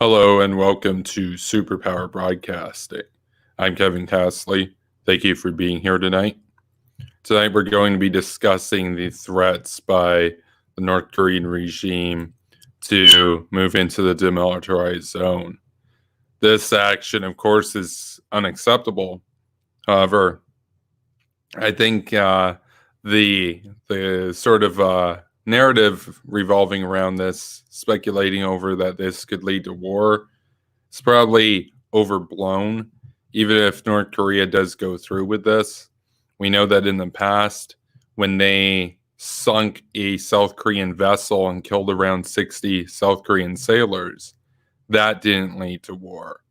Hello and welcome to Superpower Broadcasting. I'm Kevin Castley. Thank you for being here tonight. Tonight we're going to be discussing the threats by the North Korean regime to move into the demilitarized zone. This action, of course, is unacceptable. However, I think the sort of narrative revolving around this, speculating over that this could lead to war, it's probably overblown. Even if North Korea does go through with this, we know that in the past, when they sunk a South Korean vessel and killed around 60 South Korean sailors, that didn't lead to war.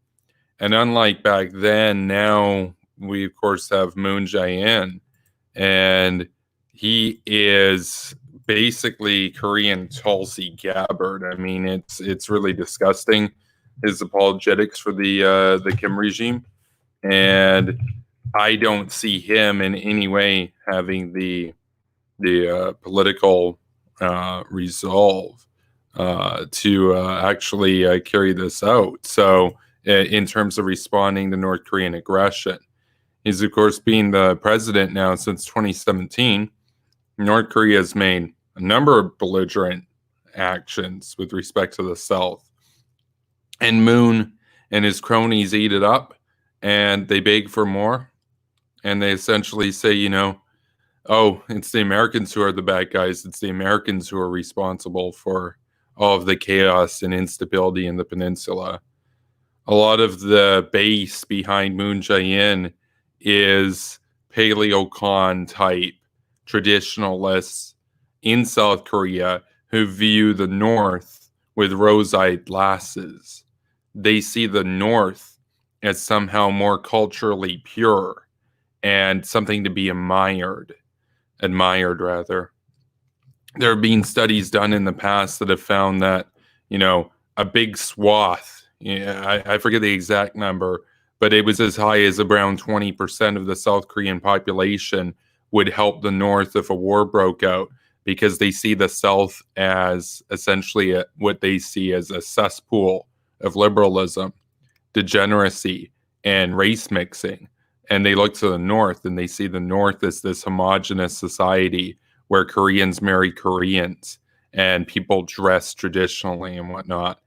And unlike back then, now we, of course, have Moon Jae-in, and he is basically Korean Tulsi Gabbard. I mean, it's really disgusting, his apologetics for the Kim regime, and I don't see him in any way having the political resolve to actually carry this out. So, in terms of responding to North Korean aggression, he's of course been the president now since 2017. North Korea has made a number of belligerent actions with respect to the South, and Moon and his cronies eat it up, and they beg for more, and they essentially say, oh, it's the Americans who are the bad guys. It's the Americans who are responsible for all of the chaos and instability in the peninsula. A lot of the base behind Moon Jae-in is paleocon type traditionalists in South Korea who view the North with rose-eyed glasses. They see the North as somehow more culturally pure and something to be admired rather. There have been studies done in the past that have found that, a big swath, I forget the exact number, but it was as high as around 20% of the South Korean population would help the North if a war broke out, because they see the South as essentially what they see as a cesspool of liberalism, degeneracy, and race mixing. And they look to the North and they see the North as this homogenous society where Koreans marry Koreans and people dress traditionally and whatnot.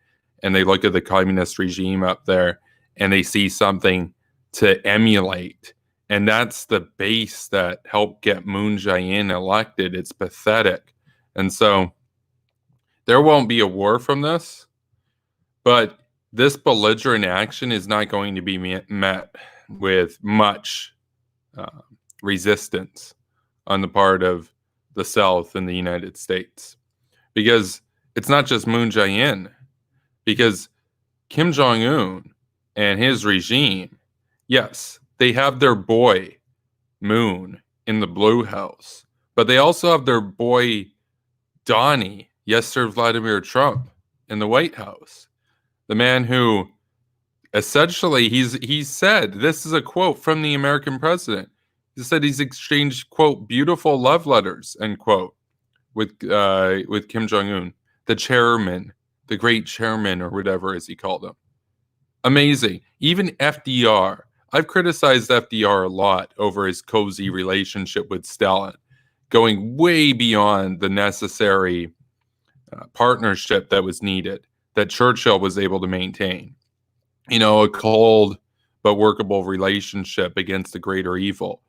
And they look at the communist regime up there and they see something to emulate. And that's the base that helped get Moon Jae-in elected. It's pathetic. And so there won't be a war from this, but this belligerent action is not going to be met with much resistance on the part of the South and the United States. Because it's not just Moon Jae-in, because Kim Jong-un and his regime, yes, they have their boy Moon in the Blue House, but they also have their boy Donnie, yes sir, Vladimir Trump, in the White House. The man who essentially he said, this is a quote from the American president. He said he's exchanged, quote, beautiful love letters, end quote, with Kim Jong-un, the chairman, the great chairman, or whatever as he called him. Amazing. Even FDR. I've criticized FDR a lot over his cozy relationship with Stalin, going way beyond the necessary partnership that was needed, that Churchill was able to maintain. A cold but workable relationship against a greater evil.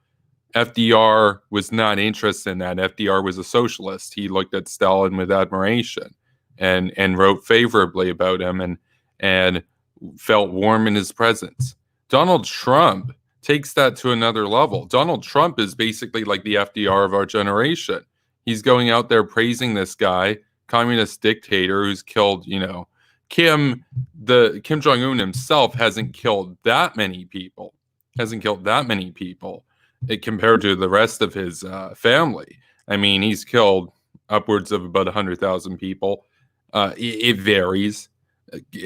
FDR was not interested in that. FDR was a socialist. He looked at Stalin with admiration and wrote favorably about him and felt warm in his presence. Donald Trump takes that to another level. Donald Trump is basically like the FDR of our generation. He's going out there praising this guy, communist dictator who's killed, Kim Jong-un himself hasn't killed that many people. Compared to the rest of his family. I mean, he's killed upwards of about 100,000 people. It varies.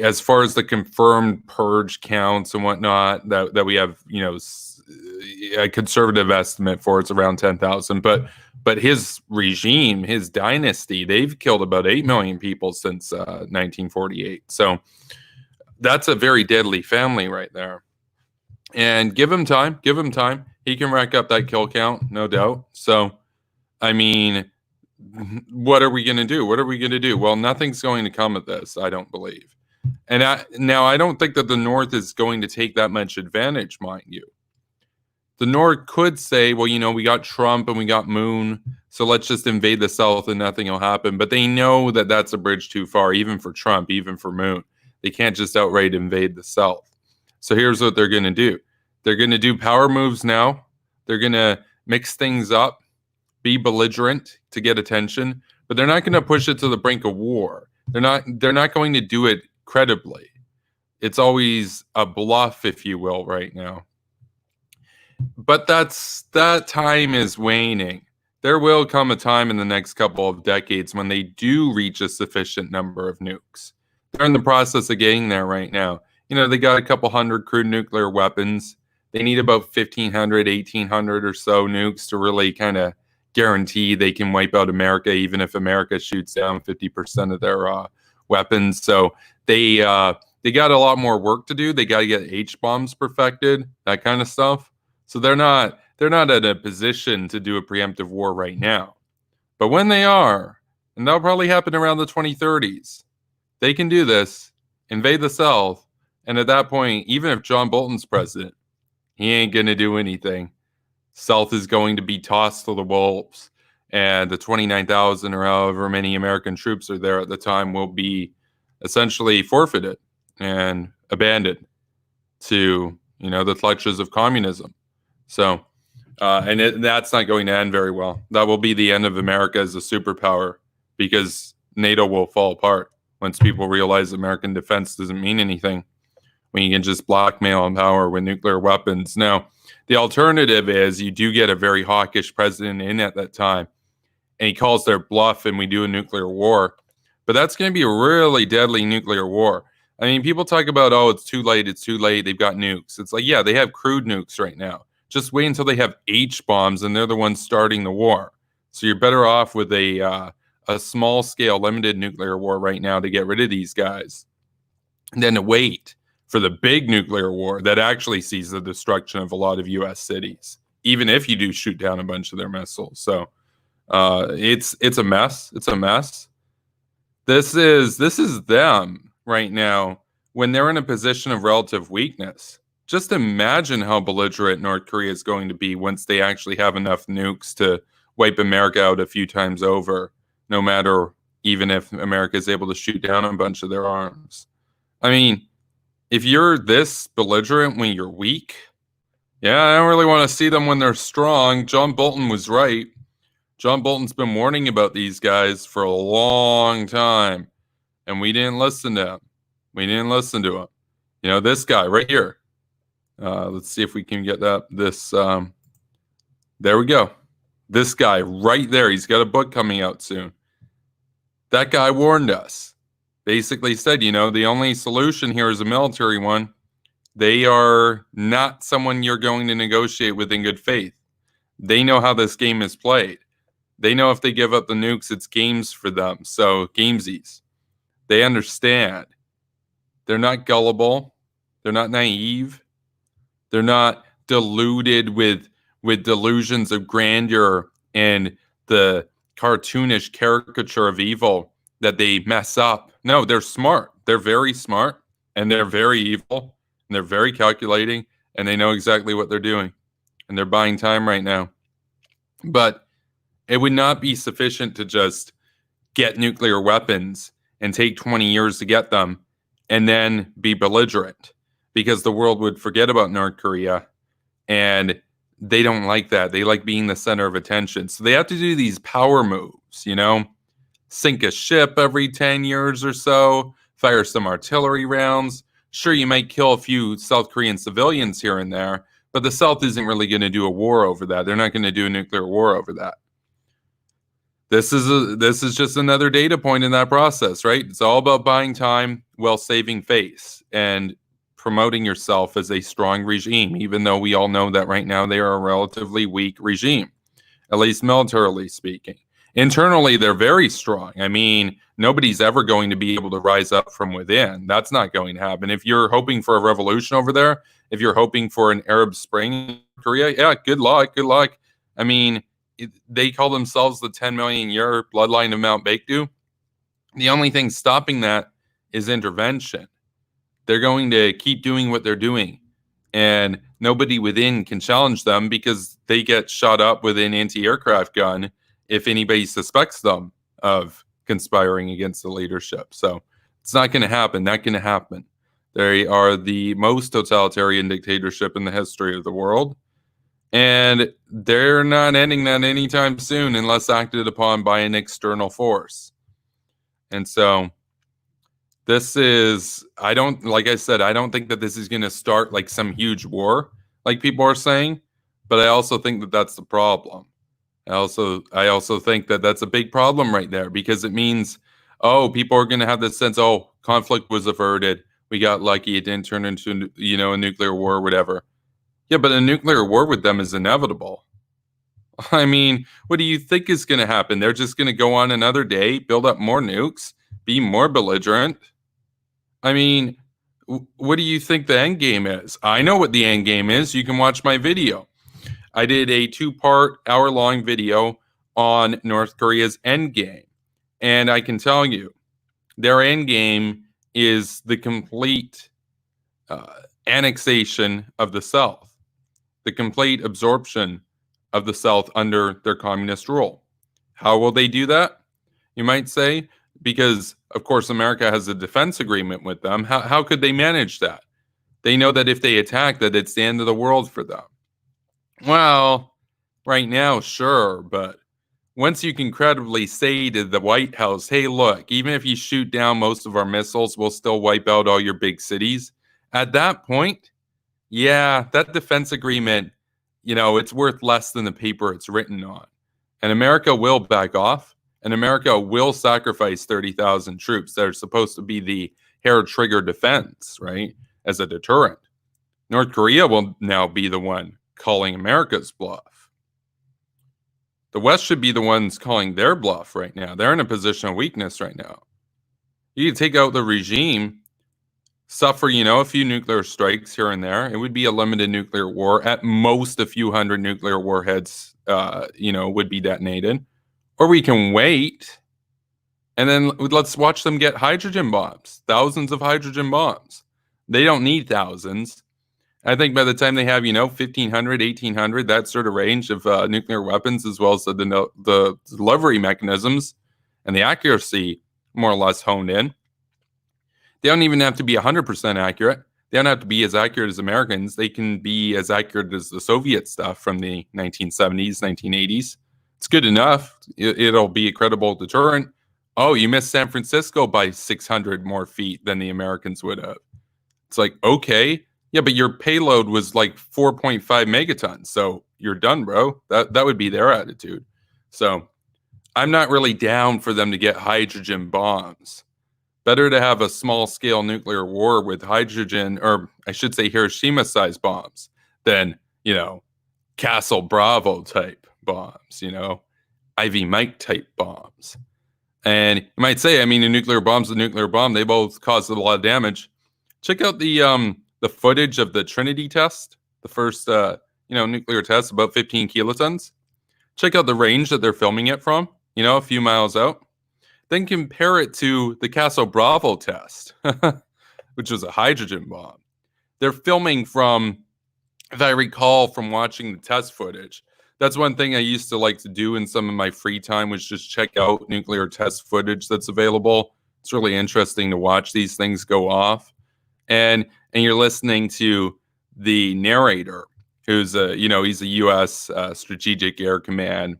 As far as the confirmed purge counts and whatnot, that we have, a conservative estimate for, it's around 10,000. But his regime, his dynasty, they've killed about 8 million people since 1948. So That's a very deadly family right there. And give him time. Give him time. He can rack up that kill count, no doubt. So, I mean, what are we going to do? What are we going to do? Well, nothing's going to come of this, I don't believe. And now I don't think that the North is going to take that much advantage, mind you. The North could say, well, we got Trump and we got Moon, so let's just invade the South and nothing will happen. But they know that that's a bridge too far, even for Trump, even for Moon. They can't just outright invade the South. So here's what they're going to do. They're going to do power moves now. They're going to mix things up, be belligerent to get attention, but they're not going to push it to the brink of war. They're not going to do it credibly. It's always a bluff, if you will, right now. But that time is waning. There will come a time in the next couple of decades when they do reach a sufficient number of nukes. They're in the process of getting there right now. They got a couple hundred crude nuclear weapons. They need about 1,500, 1,800 or so nukes to really kind of guarantee they can wipe out America, even if America shoots down 50% of their weapons. So they got a lot more work to do. They got to get H-bombs perfected, that kind of stuff. So they're not in a position to do a preemptive war right now. But when they are, and that'll probably happen around the 2030s, they can do this, invade the South, and at that point, even if John Bolton's president, he ain't going to do anything. South is going to be tossed to the wolves, and the 29,000 or however many American troops are there at the time will be essentially forfeited and abandoned to, the clutches of communism. So, that's not going to end very well. That will be the end of America as a superpower, because NATO will fall apart once people realize American defense doesn't mean anything when you can just blackmail and power with nuclear weapons. Now, the alternative is you do get a very hawkish president in at that time, and he calls their bluff and we do a nuclear war. But that's going to be a really deadly nuclear war. I mean, people talk about, it's too late, they've got nukes. It's like, yeah, they have crude nukes right now. Just wait until they have H-bombs and they're the ones starting the war. So you're better off with a small-scale, limited nuclear war right now to get rid of these guys, and then to wait for the big nuclear war that actually sees the destruction of a lot of U.S. cities, even if you do shoot down a bunch of their missiles. So it's a mess. It's a mess. This is them right now when they're in a position of relative weakness. Just imagine how belligerent North Korea is going to be once they actually have enough nukes to wipe America out a few times over, no matter even if America is able to shoot down a bunch of their arms. I mean, if you're this belligerent when you're weak, I don't really want to see them when they're strong. John Bolton was right. John Bolton's been warning about these guys for a long time, and we didn't listen to him. We didn't listen to him. This guy right here. Let's see if we can get that. There we go. This guy right there. He's got a book coming out soon. That guy warned us. Basically said, the only solution here is a military one. They are not someone you're going to negotiate with in good faith. They know how this game is played. They know if they give up the nukes, it's games for them. So, gamesies. They understand. They're not gullible. They're not naive. They're not deluded with delusions of grandeur and the cartoonish caricature of evil that they mess up. No, they're smart. They're very smart, and they're very evil, and they're very calculating, and they know exactly what they're doing, and they're buying time right now. But it would not be sufficient to just get nuclear weapons and take 20 years to get them and then be belligerent, because the world would forget about North Korea, and they don't like that. They like being the center of attention. So they have to do these power moves, sink a ship every 10 years or so, fire some artillery rounds. Sure, you might kill a few South Korean civilians here and there, but the South isn't really going to do a war over that. They're not going to do a nuclear war over that. This is just another data point in that process, right? It's all about buying time while saving face and promoting yourself as a strong regime, even though we all know that right now they are a relatively weak regime, at least militarily speaking. Internally, they're very strong. I mean, nobody's ever going to be able to rise up from within. That's not going to happen. If you're hoping for a revolution over there, if you're hoping for an Arab Spring in Korea, yeah, good luck. Good luck. I mean, they call themselves the 10 million year bloodline of Mount Baekdu. The only thing stopping that is intervention. They're going to keep doing what they're doing, and nobody within can challenge them because they get shot up with an anti-aircraft gun if anybody suspects them of conspiring against the leadership. So it's not going to happen. Not going to happen. They are the most totalitarian dictatorship in the history of the world, and they're not ending that anytime soon unless acted upon by an external force. And so this is, like I said, I don't think that this is going to start like some huge war, like people are saying, but I also think that that's the problem. I also think that that's a big problem right there, because it means, oh, people are going to have this sense, oh, conflict was averted. We got lucky. It didn't turn into, a nuclear war or whatever. Yeah, but a nuclear war with them is inevitable. I mean, what do you think is going to happen? They're just going to go on another day, build up more nukes, be more belligerent. I mean, what do you think the end game is? I know what the end game is. You can watch my video. I did a 2-part, hour-long video on North Korea's end game. And I can tell you, their end game is the complete annexation of the South, the complete absorption of the South under their communist rule. How will they do that? You might say, because, of course, America has a defense agreement with them. How could they manage that? They know that if they attack, that it's the end of the world for them. Well, right now, sure, but once you can credibly say to the White House, hey, look, even if you shoot down most of our missiles, we'll still wipe out all your big cities. At that point, yeah, that defense agreement, it's worth less than the paper it's written on. And America will back off, and America will sacrifice 30,000 troops that are supposed to be the hair trigger defense, right, as a deterrent. North Korea will now be the one calling America's bluff. The West should be the ones calling their bluff right now. They're in a position of weakness right now. You can take out the regime, suffer, a few nuclear strikes here and there. It would be a limited nuclear war. At most, a few hundred nuclear warheads, would be detonated. Or we can wait, and then let's watch them get hydrogen bombs, thousands of hydrogen bombs. They don't need thousands. I think by the time they have, 1,500, 1,800, that sort of range of nuclear weapons, as well as the delivery mechanisms and the accuracy more or less honed in, they don't even have to be 100% accurate. They don't have to be as accurate as Americans. They can be as accurate as the Soviet stuff from the 1970s, 1980s. It's good enough. It'll be a credible deterrent. Oh, you missed San Francisco by 600 more feet than the Americans would have. It's like, okay. Yeah, but your payload was like 4.5 megatons. So you're done, bro. That would be their attitude. So I'm not really down for them to get hydrogen bombs. Better to have a small-scale nuclear war with hydrogen, or I should say Hiroshima-sized bombs, than, Castle Bravo type bombs, Ivy Mike type bombs. And you might say, a nuclear bomb's a nuclear bomb. They both cause a lot of damage. Check out the footage of the Trinity test, the first, nuclear test, about 15 kilotons. Check out the range that they're filming it from, a few miles out. Then compare it to the Castle Bravo test, which was a hydrogen bomb. They're filming from, if I recall from watching the test footage, that's one thing I used to like to do in some of my free time, was just check out nuclear test footage that's available. It's really interesting to watch these things go off. And you're listening to the narrator, who's he's a U.S. Strategic Air Command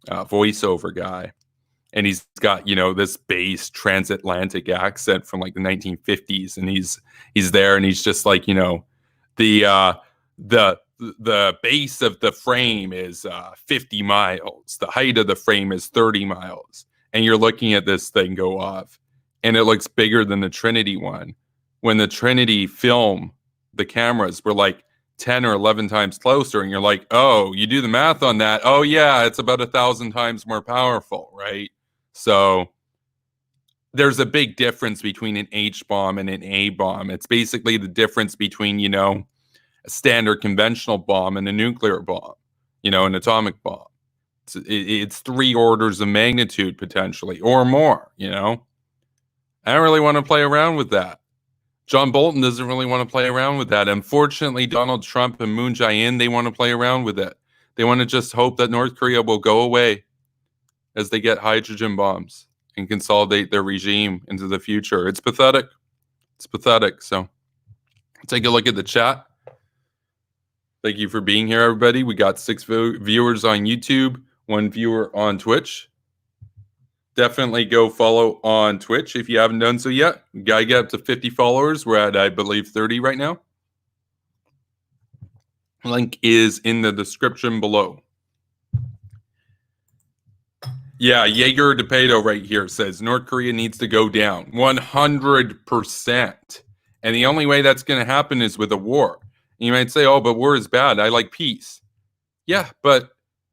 voiceover guy. And he's got, this bass transatlantic accent from like the 1950s. And he's there, and he's just like, the base of the frame is 50 miles. The height of the frame is 30 miles. And you're looking at this thing go off, and it looks bigger than the Trinity one. When the Trinity film, the cameras were like 10 or 11 times closer, and you're like, oh, you do the math on that. Oh yeah, it's about 1,000 times more powerful, right? So there's a big difference between an H bomb and an A bomb. It's basically the difference between, a standard conventional bomb and a nuclear bomb, an atomic bomb. It's 3 orders of magnitude potentially or more, I don't really want to play around with that. John Bolton doesn't really want to play around with that. Unfortunately, Donald Trump and Moon Jae-in, they want to play around with it. They want to just hope that North Korea will go away as they get hydrogen bombs and consolidate their regime into the future. It's pathetic. It's pathetic. So take a look at the chat. Thank you for being here, everybody. We got 6 viewers on YouTube, 1 viewer on Twitch. Definitely go follow on Twitch if you haven't done so yet. We gotta get up to 50 followers. We're at, I believe, 30 right now. Link is in the description below. Yeah, Jaeger DePedo right here says North Korea needs to go down 100%. And the only way that's going to happen is with a war. And you might say, oh, but war is bad. I like peace. Yeah, but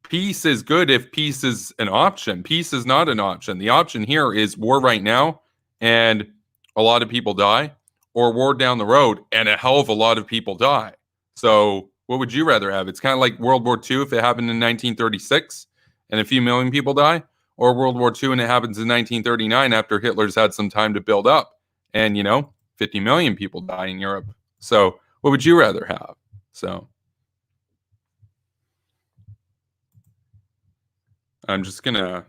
peace is good if peace is an option. Peace is not an option. The option here is war right now and a lot of people die, or war down the road and a hell of a lot of people die. So what would you rather have? It's kind of like World War II if it happened in 1936 and a few million people die, or World War II and it happens in 1939 after Hitler's had some time to build up and, 50 million people die in Europe. So what would you rather have? So I'm just going to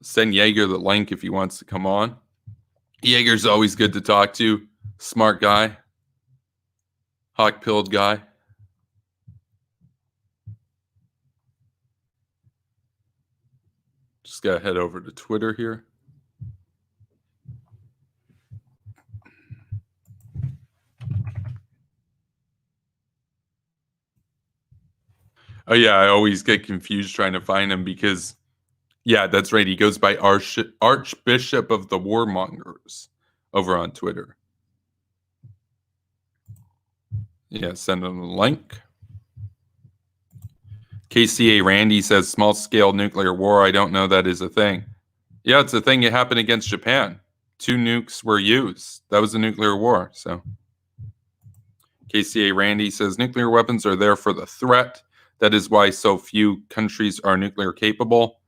send Jaeger the link if he wants to come on. Jaeger's always good to talk to. Smart guy. Hawk-pilled guy. Just got to head over to Twitter here. Oh, yeah, I always get confused trying to find him because, yeah, that's right. He goes by Archbishop of the Warmongers over on Twitter. Yeah, send him the link. KCA Randy says small-scale nuclear war. I don't know that is a thing. Yeah, it's a thing. It happened against Japan. 2 nukes were used. That was a nuclear war. So KCA Randy says nuclear weapons are there for the threat. That is why so few countries are nuclear capable.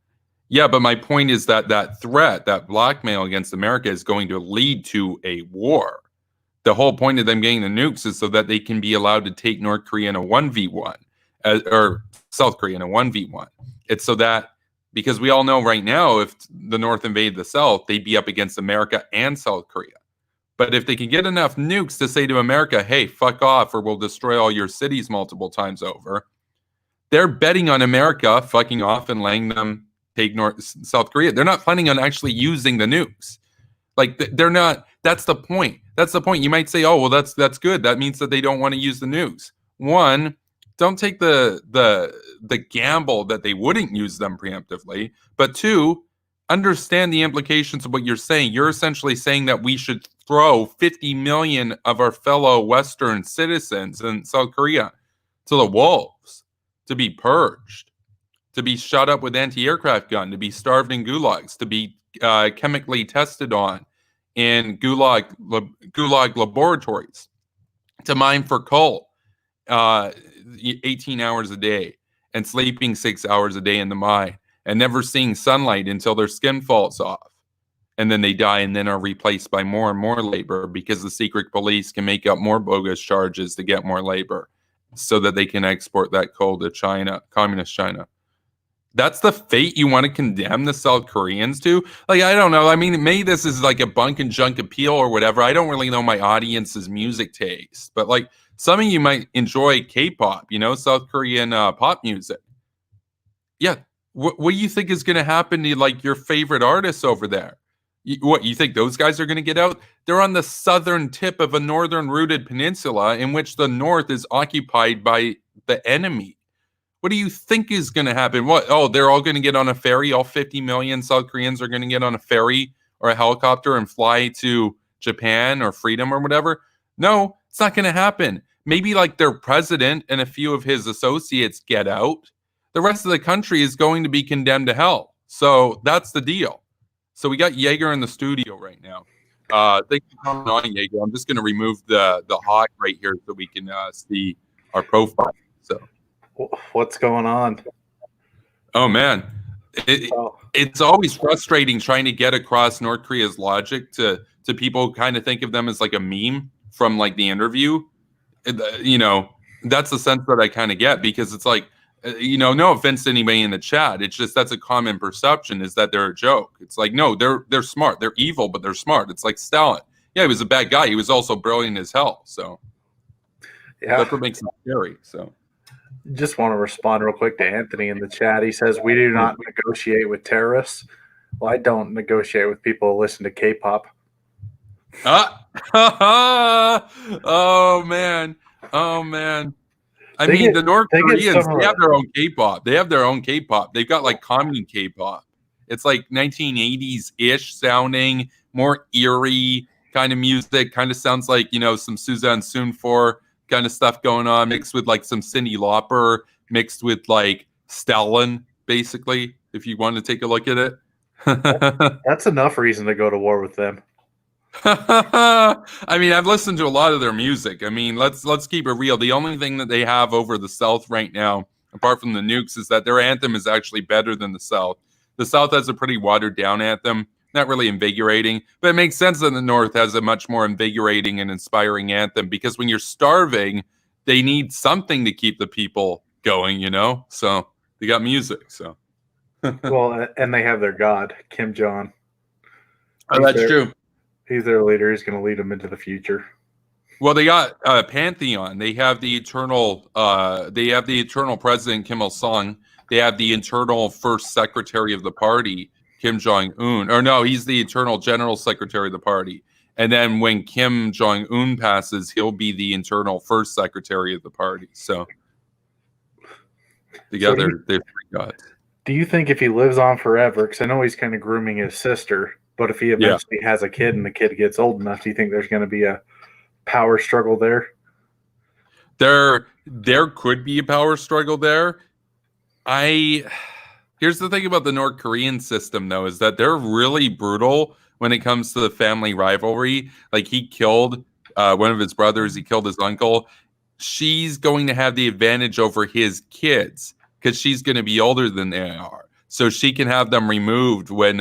Yeah, but my point is that that threat, that blackmail against America is going to lead to a war. The whole point of them getting the nukes is so that they can be allowed to take North Korea in a 1v1, or South Korea in a 1v1. It's so that, because we all know right now, if the North invaded the South, they'd be up against America and South Korea. But if they can get enough nukes to say to America, hey, fuck off or we'll destroy all your cities multiple times over, they're betting on America fucking off and letting them take South Korea. They're not planning on actually using the nukes. Like, they're not. That's the point. That's the point. You might say, oh, well, that's good. That means that they don't want to use the nukes. One, don't take the gamble that they wouldn't use them preemptively. But 2, understand the implications of what you're saying. You're essentially saying that we should throw 50 million of our fellow Western citizens in South Korea to the wolves, to be purged, to be shot up with anti-aircraft gun, to be starved in gulags, to be chemically tested on in gulag laboratories, to mine for coal 18 hours a day and sleeping 6 hours a day in the mine and never seeing sunlight until their skin falls off. And then they die and then are replaced by more and more labor because the secret police can make up more bogus charges to get more labor so that they can export that coal to China, communist China. That's the fate you want to condemn the South Koreans to? Like, I don't know. I mean, maybe this is like a bunk and junk appeal or whatever. I don't really know my audience's music taste. But like, some of you might enjoy K-pop, South Korean pop music. Yeah. What do you think is going to happen to like your favorite artists over there? What, you think those guys are going to get out? They're on the southern tip of a northern rooted peninsula in which the north is occupied by the enemy. What do you think is going to happen? What? Oh, they're all going to get on a ferry. All 50 million South Koreans are going to get on a ferry or a helicopter and fly to Japan or freedom or whatever. No, it's not going to happen maybe like their president and a few of his associates get out, the rest of the country is going to be condemned to hell. So that's the deal. So we got Jaeger in the studio right now. Thank you for coming on, Jaeger. I'm just going to remove the hot right here so we can see our profile. So what's going on? Oh man, it's always frustrating trying to get across North Korea's logic to people who kind of think of them as like a meme from like the interview. You know, that's the sense that I kind of get, because it's like, you know, no offense to anybody in the chat, it's just that's a common perception, is that they're a joke. It's like, no, they're smart. They're evil, but they're smart. It's like Stalin. Yeah, he was a bad guy. He was also brilliant as hell. So yeah, that's what makes him scary. So just want to respond real quick to Anthony in the chat. He says, we do not negotiate with terrorists. Well, I don't negotiate with people who listen to K-pop. Oh man. I mean, the North Koreans, they have their own K-pop. They have their own K-pop. They've got like common K-pop. It's like 1980s-ish sounding, more eerie kind of music. Kind of sounds like, you know, some Suzanne Soonfor kind of stuff going on, mixed with like some Cyndi Lauper, mixed with like Stalin, basically, if you want to take a look at it. That's enough reason to go to war with them. I mean, I've listened to a lot of their music. I mean, let's keep it real. The only thing that they have over the South right now, apart from the nukes, is that their anthem is actually better than the South. The South has a pretty watered down anthem, not really invigorating, but it makes sense that the North has a much more invigorating and inspiring anthem, because when you're starving, they need something to keep the people going, you know? So they got music. So well, and they have their god, Kim Jong. Oh, that's true. He's their leader. He's going to lead them into the future. Well, they got Pantheon. They have the eternal. They have the eternal president Kim Il Sung. They have the eternal first secretary of the party, Kim Jong Un. Or no, he's the eternal general secretary of the party. And then when Kim Jong Un passes, he'll be the eternal first secretary of the party. So together, they're three gods. Do you think if he lives on forever, because I know he's kind of grooming his sister, but if he eventually has a kid and the kid gets old enough, do you think there's going to be a power struggle there? There could be a power struggle there. Here's the thing about the North Korean system, though, is that they're really brutal when it comes to the family rivalry. Like, he killed one of his brothers. He killed his uncle. She's going to have the advantage over his kids because she's going to be older than they are. So she can have them removed when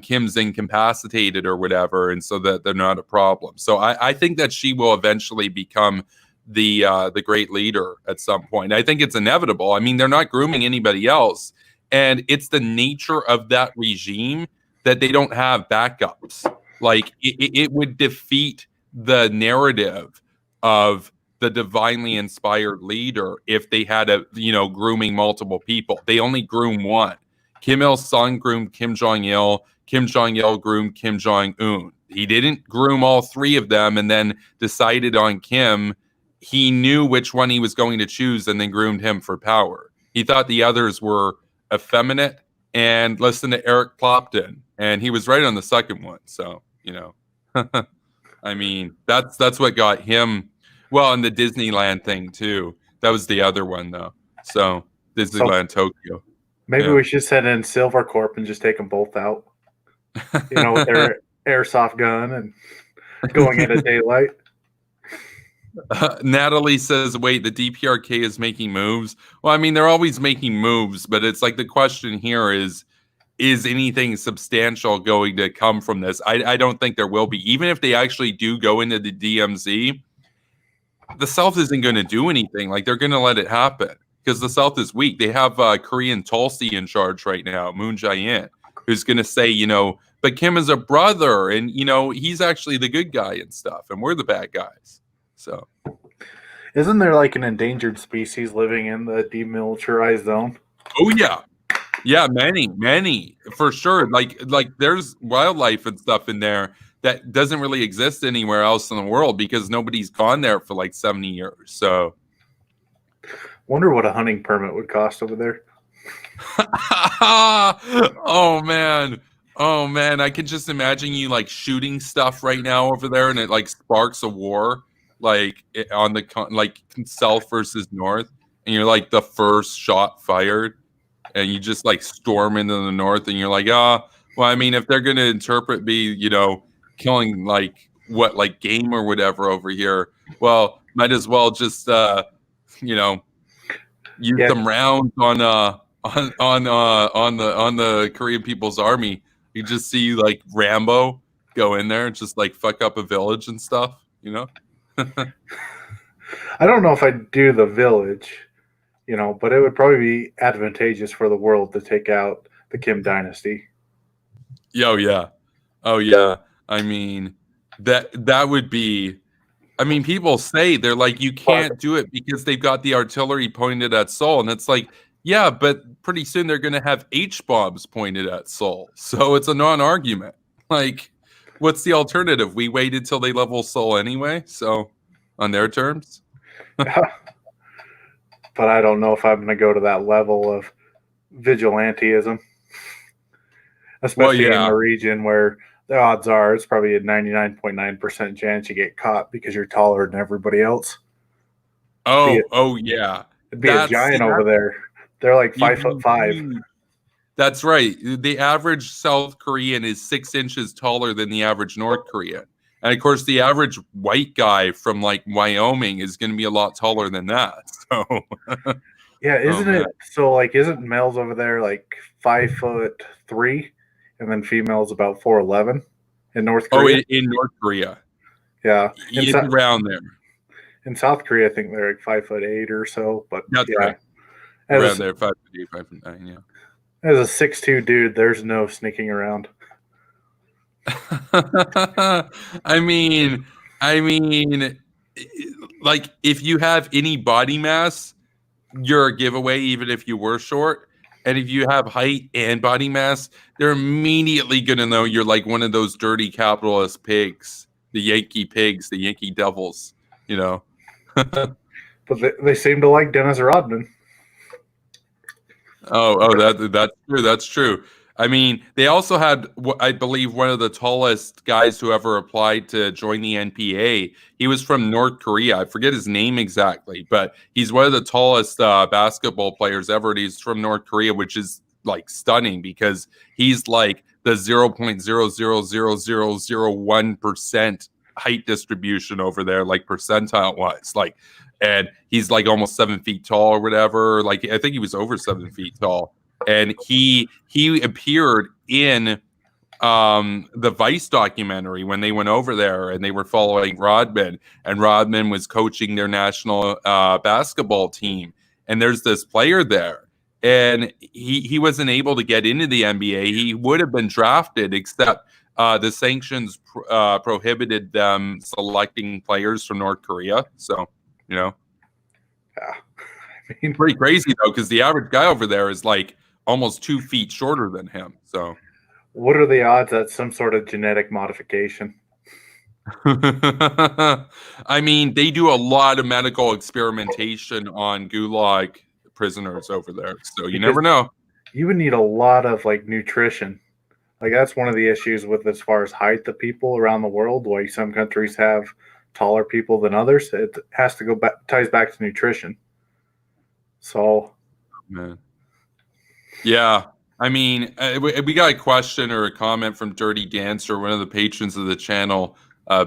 Kim's incapacitated or whatever, and so that they're not a problem. So I think that she will eventually become the great leader at some point. I think it's inevitable. I mean, they're not grooming anybody else, and it's the nature of that regime that they don't have backups. Like, it would defeat the narrative of the divinely inspired leader if they had grooming multiple people. They only groom one. Kim Il Sung groomed Kim Jong Il. Kim Jong Il groomed Kim Jong Un. He didn't groom all three of them and then decided on Kim. He knew which one he was going to choose and then groomed him for power. He thought the others were effeminate and listened to Eric Clapton, and he was right on the second one. So, you know, I mean, that's what got him. Well, and the Disneyland thing too. That was the other one though. So Disneyland Tokyo. Maybe we should send in Silver Corp and just take them both out. You know, with their airsoft gun and going into daylight. Natalie says, wait, the DPRK is making moves. Well, I mean, they're always making moves, but it's like the question here is anything substantial going to come from this? I don't think there will be. Even if they actually do go into the DMZ, the South isn't going to do anything. Like, they're going to let it happen because the South is weak. They have Korean Tulsi in charge right now, Moon Jae-in, who's going to say, you know, but Kim is a brother and, you know, he's actually the good guy and stuff, and we're the bad guys. So, isn't there like an endangered species living in the demilitarized zone? Oh yeah, many for sure. Like there's wildlife and stuff in there that doesn't really exist anywhere else in the world because nobody's gone there for like 70 years. So, wonder what a hunting permit would cost over there. Oh man, I can just imagine you like shooting stuff right now over there, and it like sparks a war. like on the like south versus north, and you're like the first shot fired, and you just like storm into the north, and you're like, well, I mean, if they're gonna interpret me, killing like game or whatever over here, well, might as well just you know use some rounds on the Korean People's Army. You just see like Rambo go in there and just like fuck up a village and stuff, I don't know if I'd do the village, but it would probably be advantageous for the world to take out the Kim dynasty. Oh yeah. I mean, that would be. I mean, people say they're like, you can't do it because they've got the artillery pointed at Seoul, and it's like, yeah, but pretty soon they're going to have H-bombs pointed at Seoul, so it's a non-argument. Like, what's the alternative? We waited till they level Seoul anyway, so on their terms. But I don't know if I'm going to go to that level of vigilantism, especially in the region where the odds are it's probably a 99.9% chance you get caught because you're taller than everybody else. Oh yeah. It'd be a giant over there. They're like 5'5". That's right. The average South Korean is 6 inches taller than the average North Korean. And of course, the average white guy from like Wyoming is going to be a lot taller than that. So, yeah, isn't males over there like 5'3", and then females about 4'11" in North Korea? Oh, in North Korea. Yeah, it's around there. In South Korea, I think they're like 5'8" or so. But that's right. Around there, 5'8", 5'9", yeah. As a 6'2" dude, there's no sneaking around. I mean, like if you have any body mass, you're a giveaway, even if you were short. And if you have height and body mass, they're immediately going to know you're like one of those dirty capitalist pigs, the Yankee pigs, the Yankee devils, But they seem to like Dennis Rodman. That's true. That's true. I mean, they also had, I believe, one of the tallest guys who ever applied to join the NPA. He was from North Korea. I forget his name exactly, but he's one of the tallest basketball players ever. And he's from North Korea, which is like stunning because he's like the 0.00001% height distribution over there, like percentile wise. Like, and he's like almost 7 feet tall or whatever. Like, I think he was over 7 feet tall. And he appeared in the Vice documentary when they went over there and they were following Rodman, and Rodman was coaching their national basketball team. And there's this player there, and he wasn't able to get into the NBA. He would have been drafted, except the sanctions prohibited them selecting players from North Korea. So, Yeah. I mean, pretty crazy though, because the average guy over there is like almost 2 feet shorter than him. So, what are the odds that's some sort of genetic modification? I mean, they do a lot of medical experimentation on gulag prisoners over there, so you never know. You would need a lot of like nutrition. Like that's one of the issues with as far as height of people around the world. Why some countries have taller people than others. It has to go back, ties back to nutrition. So, man. Yeah, I mean, we got a question or a comment from Dirty Dancer, one of the patrons of the channel.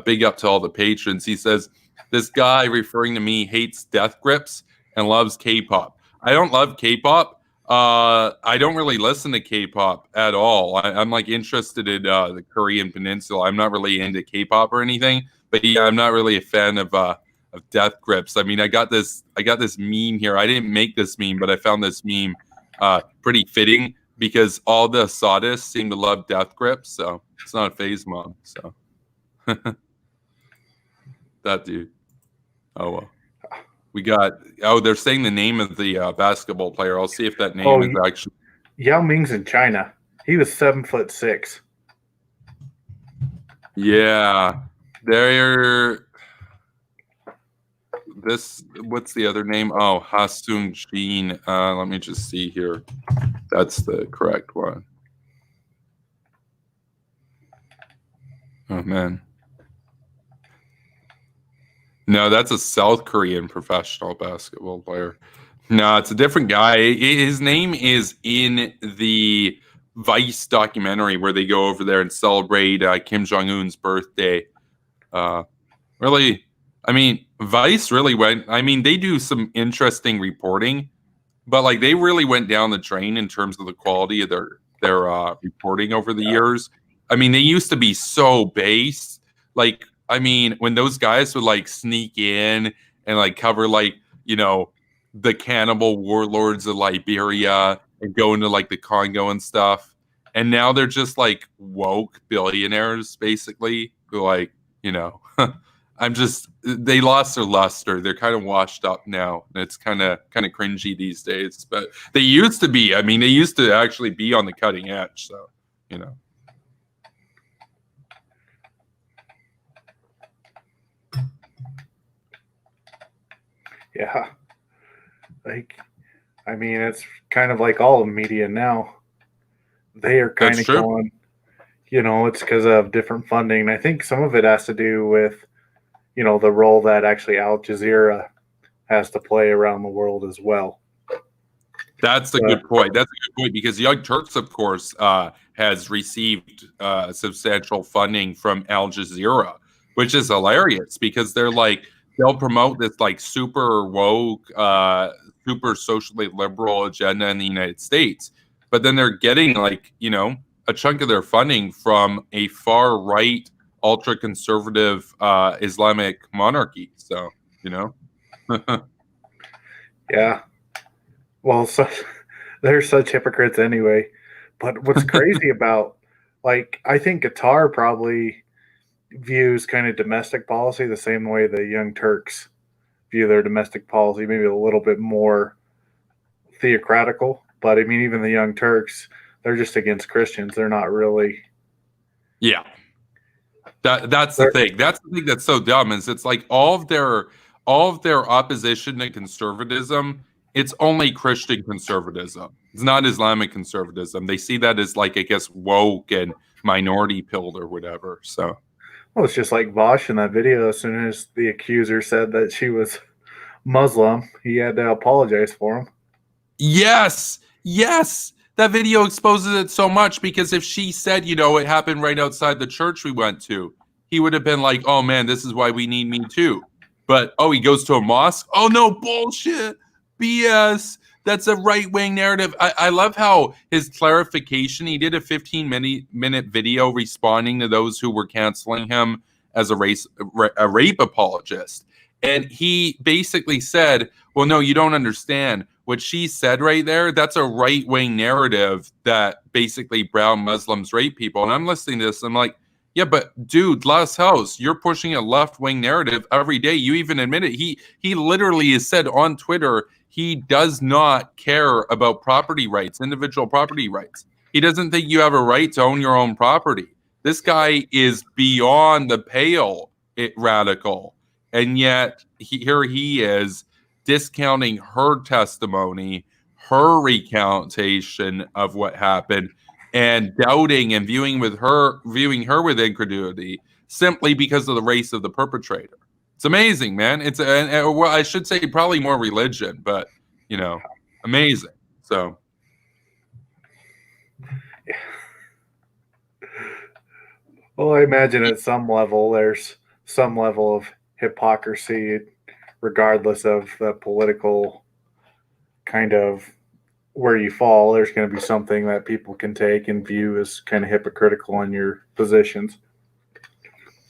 Big up to all the patrons. He says, this guy referring to me hates death grips and loves K-pop. I don't love K-pop. I don't really listen to K-pop at all. I'm like interested in the Korean Peninsula. I'm not really into K-pop or anything, but yeah, I'm not really a fan of death grips. I mean, I got this meme here. I didn't make this meme, but I found this meme pretty fitting because all the sadists seem to love death grips, so it's not a phase mom. So that dude. Oh well. We got. Oh, they're saying the name of the basketball player. I'll see if that name is actually. Yao Ming's in China. He was 7'6". Yeah, they're. What's the other name? Oh, Ha-Sung Jin. Let me just see here. That's the correct one. Oh man. No, that's a South Korean professional basketball player. No, it's a different guy. His name is in the Vice documentary where they go over there and celebrate Kim Jong-un's birthday. Really, I mean, Vice really went. I mean, they do some interesting reporting, but like they really went down the drain in terms of the quality of their reporting over the years. I mean, they used to be so base. Like, I mean, when those guys would like sneak in and like cover like, you know, the cannibal warlords of Liberia and go into like the Congo and stuff. And now they're just like woke billionaires, basically, who like, you know, they lost their luster. They're kind of washed up now. And it's kind of cringy these days. But they used to be. I mean, they used to actually be on the cutting edge. So, you know. Yeah. Like, I mean, it's kind of like all of media now. They are kind of going, you know, it's because of different funding. And I think some of it has to do with, you know, the role that actually Al Jazeera has to play around the world as well. That's a good point. That's a good point because Young Turks, of course, has received substantial funding from Al Jazeera, which is hilarious because they'll promote this like super woke, super socially liberal agenda in the United States, but then they're getting like, you know, a chunk of their funding from a far right, ultra conservative Islamic monarchy. So, you know. Yeah. Well, they're such hypocrites anyway. But what's crazy about, like, I think Qatar probably views kind of domestic policy the same way the Young Turks view their domestic policy, maybe a little bit more theocratical. But I mean, even the Young Turks, they're just against Christians. They're not really. Yeah. That's the thing. That's the thing that's so dumb is it's like all of their opposition to conservatism, it's only Christian conservatism. It's not Islamic conservatism. They see that as like, I guess, woke and minority pilled or whatever. So, well, it's just like Vosh in that video. As soon as the accuser said that she was Muslim, he had to apologize for him. Yes. That video exposes it so much because if she said, you know, it happened right outside the church we went to, he would have been like, oh man, this is why we need Me Too. But, he goes to a mosque? Oh no, bullshit. BS. That's a right-wing narrative. I love how his clarification, he did a 15-minute video responding to those who were canceling him as a rape apologist. And he basically said, well, no, you don't understand. What she said right there, that's a right-wing narrative that basically brown Muslims rape people. And I'm listening to this, I'm like, yeah, but dude, Last House, you're pushing a left-wing narrative every day. You even admit it. He literally has said on Twitter he does not care about property rights, individual property rights. He doesn't think you have a right to own your own property. This guy is beyond the pale radical. And yet here he is discounting her testimony, her recantation of what happened, and doubting and viewing her with incredulity simply because of the race of the perpetrator. It's amazing, man. It's well, I should say probably more religion, but you know, amazing. So, well, I imagine at some level there's some level of hypocrisy, regardless of the political kind of where you fall. There's going to be something that people can take and view as kind of hypocritical in your positions.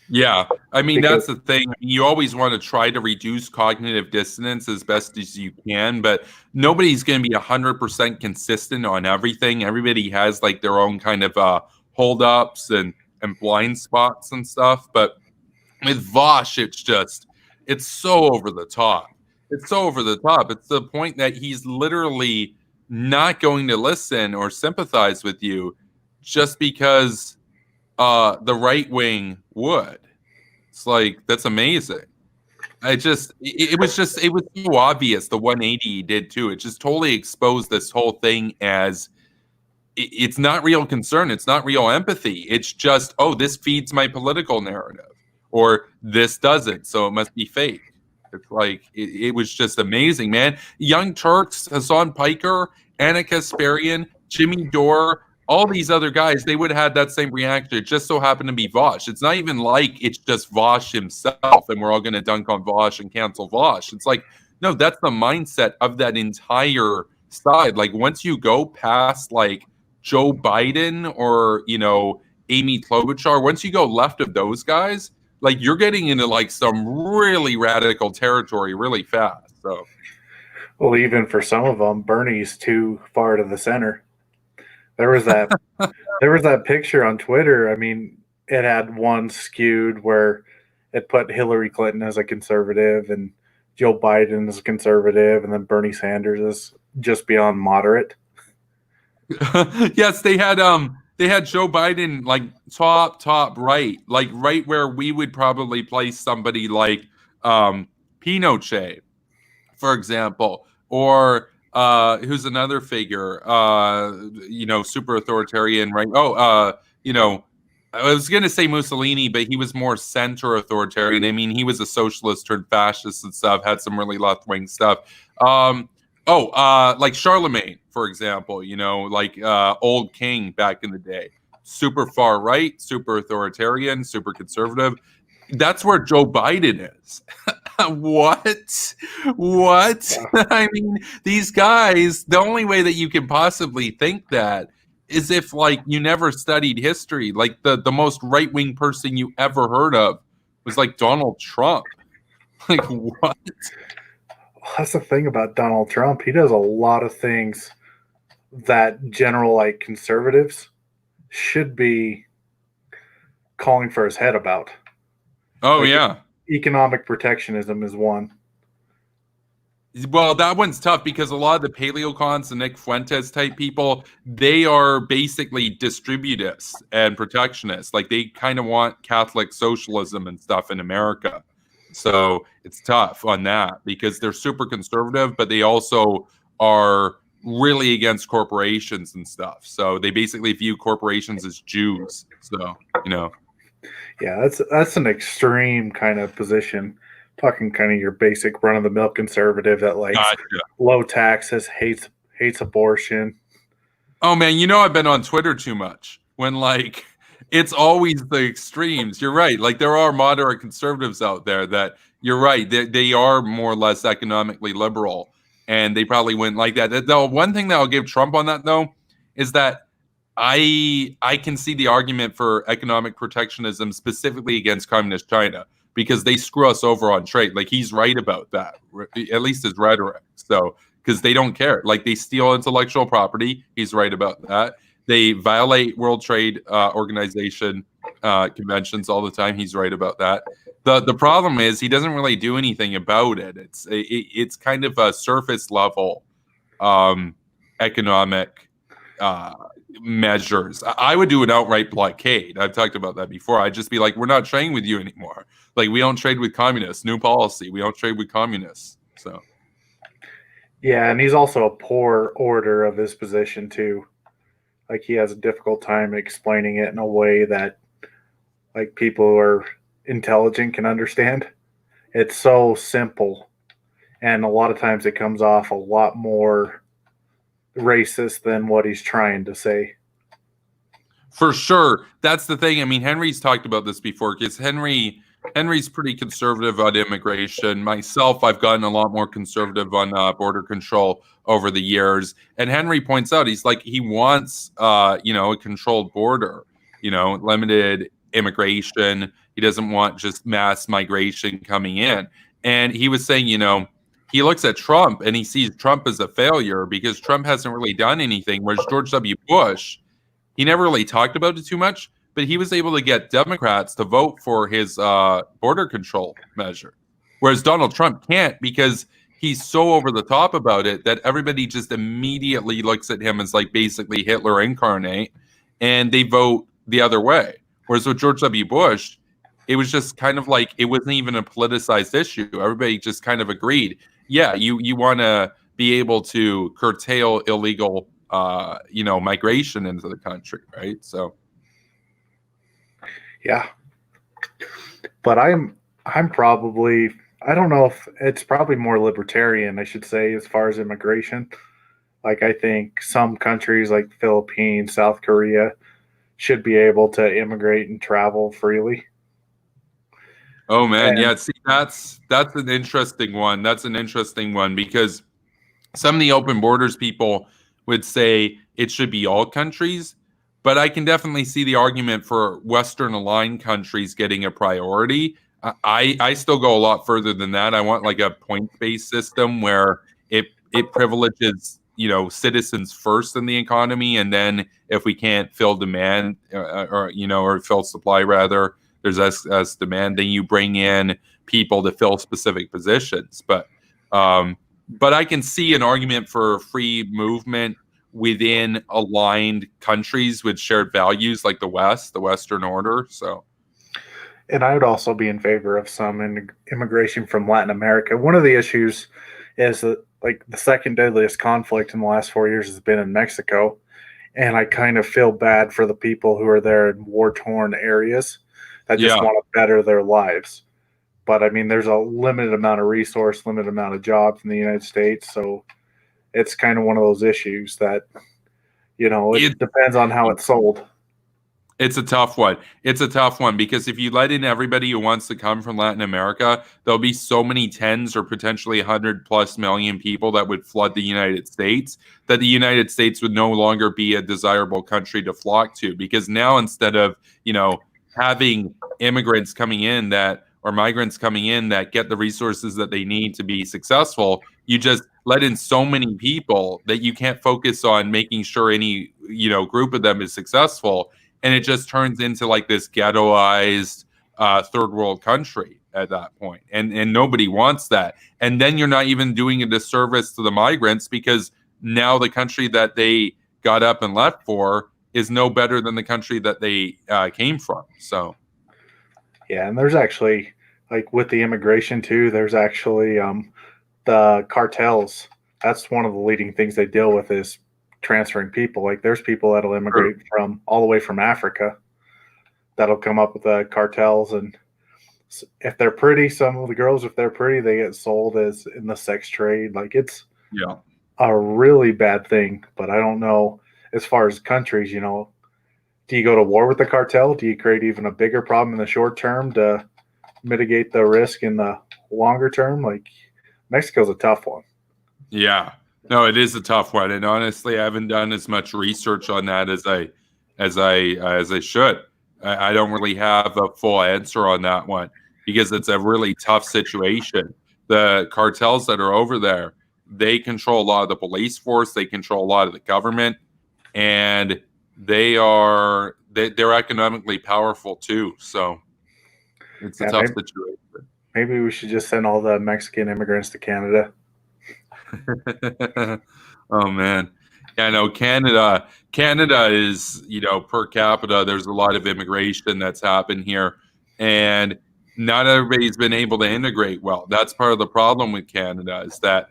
Yeah, I mean, that's the thing. You always want to try to reduce cognitive dissonance as best as you can, but nobody's going to be 100% consistent on everything. Everybody has like their own kind of holdups and blind spots and stuff. But with Vosh, it's so over the top. It's so over the top. It's the point that he's literally not going to listen or sympathize with you just because the right wing would. It's like, that's amazing. It was so obvious the 180 he did too. It just totally exposed this whole thing as it's not real concern. It's not real empathy. It's just, this feeds my political narrative or this doesn't. So it must be fake. It's like it was just amazing, man. Young Turks, Hassan Piker, Anna Kasparian, Jimmy Dore, all these other guys, they would have had that same reaction. It just so happened to be Vosh. It's not even like it's just Vosh himself and we're all going to dunk on Vosh and cancel Vosh. It's like, no, that's the mindset of that entire side. Like once you go past like Joe Biden or, Amy Klobuchar, once you go left of those guys, like you're getting into like some really radical territory really fast. So, well, even for some of them, Bernie's too far to the center. There was that picture on Twitter. I mean, it had one skewed where it put Hillary Clinton as a conservative and Joe Biden as a conservative, and then Bernie Sanders is just beyond moderate. yes, they had Joe Biden like top right, like right where we would probably place somebody like Pinochet, for example, or who's another figure, super authoritarian, right? I was going to say Mussolini, but he was more center authoritarian. I mean, he was a socialist turned fascist and stuff, had some really left-wing stuff. Like Charlemagne, for example, like old king back in the day. Super far right, super authoritarian, super conservative. That's where Joe Biden is. What? I mean, these guys, the only way that you can possibly think that is if like you never studied history. Like the most right-wing person you ever heard of was like Donald Trump. Like what? That's the thing about Donald Trump. He does a lot of things that general like conservatives should be calling for his head about. Oh, like, yeah. Economic protectionism is one. Well, that one's tough because a lot of the paleocons and Nick Fuentes type people, they are basically distributists and protectionists. Like they kind of want Catholic socialism and stuff in America. So it's tough on that because they're super conservative, but they also are really against corporations and stuff. So they basically view corporations as Jews. So, Yeah, that's an extreme kind of position. Talking kind of your basic run-of-the-mill conservative that likes low taxes, hates abortion. Oh man, I've been on Twitter too much. When like it's always the extremes. You're right. Like there are moderate conservatives out there that you're right. They are more or less economically liberal, and they probably wouldn't like that. The one thing that I'll give Trump on that though is that I can see the argument for economic protectionism specifically against communist China. Because they screw us over on trade. Like he's right about that, at least his rhetoric. So, because they don't care. Like they steal intellectual property. He's right about that. They violate World Trade Organization conventions all the time. He's right about that. The problem is he doesn't really do anything about it. It's kind of a surface level economic measures. I would do an outright blockade. I've talked about that before. I'd just be like, we're not trading with you anymore. Like we don't trade with communists. New policy. We don't trade with communists. So yeah, and he's also a poor orator of his position too. Like he has a difficult time explaining it in a way that like people who are intelligent can understand. It's so simple. And a lot of times it comes off a lot more racist than what he's trying to say. For sure. That's the thing. I mean, Henry's talked about this before because Henry's pretty conservative on immigration. Myself, I've gotten a lot more conservative on border control over the years. And Henry points out, he's like, he wants, a controlled border, limited immigration. He doesn't want just mass migration coming in. And he was saying, he looks at Trump and he sees Trump as a failure because Trump hasn't really done anything, whereas George W. Bush, he never really talked about it too much, but he was able to get Democrats to vote for his border control measure, whereas Donald Trump can't because he's so over the top about it that everybody just immediately looks at him as like basically Hitler incarnate, and they vote the other way. Whereas with George W. Bush, it was just kind of like it wasn't even a politicized issue. Everybody just kind of agreed. Yeah, you want to be able to curtail illegal, migration into the country, right? So, yeah. But I'm probably I don't know if it's probably more libertarian, I should say, as far as immigration. Like, I think some countries like the Philippines, South Korea should be able to immigrate and travel freely. Oh man, And yeah. See, that's an interesting one. That's an interesting one because some of the open borders people would say it should be all countries, but I can definitely see the argument for Western aligned countries getting a priority. I still go a lot further than that. I want like a point-based system where it privileges citizens first in the economy, and then if we can't fill demand or fill supply rather, there's as demand, then you bring in people to fill specific positions. But I can see an argument for free movement within aligned countries with shared values like the West, the Western order. So, and I would also be in favor of some immigration from Latin America. One of the issues is that like the second deadliest conflict in the last 4 years has been in Mexico, and I kind of feel bad for the people who are there in war torn areas that just yeah, want to better their lives. But I mean, there's a limited amount of resource, limited amount of jobs in the United States, so it's kind of one of those issues that it it, depends on how it's sold. it's a tough one. It's a tough one because if you let in everybody who wants to come from Latin America, there'll be so many tens or potentially 100+ million people that would flood the United States that the United States would no longer be a desirable country to flock to. Because now instead of, having immigrants coming in that or migrants coming in that get the resources that they need to be successful, you just let in so many people that you can't focus on making sure any, group of them is successful, and it just turns into like this ghettoized third world country at that point, and nobody wants that. And then you're not even doing a disservice to the migrants because now the country that they got up and left for is no better than the country that they came from. So Yeah, and there's actually like with the immigration too. There's actually the cartels. That's one of the leading things they deal with is transferring people. Like there's people that'll immigrate from all the way from Africa that'll come up with the cartels, and if they're pretty, some of the girls, if they're pretty, they get sold as in the sex trade. Like it's yeah. a really bad thing. But I don't know as far as countries, do you go to war with the cartel? Do you create even a bigger problem in the short term to mitigate the risk in the longer term? Like Mexico's a tough one. Yeah. No, it is a tough one. And honestly, I haven't done as much research on that as I should. I don't really have a full answer on that one because it's a really tough situation. The cartels that are over there, they control a lot of the police force, they control a lot of the government, and they're economically powerful too. So it's a tough situation. Maybe we should just send all the Mexican immigrants to Canada. Oh man. Yeah, I know Canada is, per capita, there's a lot of immigration that's happened here, and not everybody's been able to integrate well. That's part of the problem with Canada is that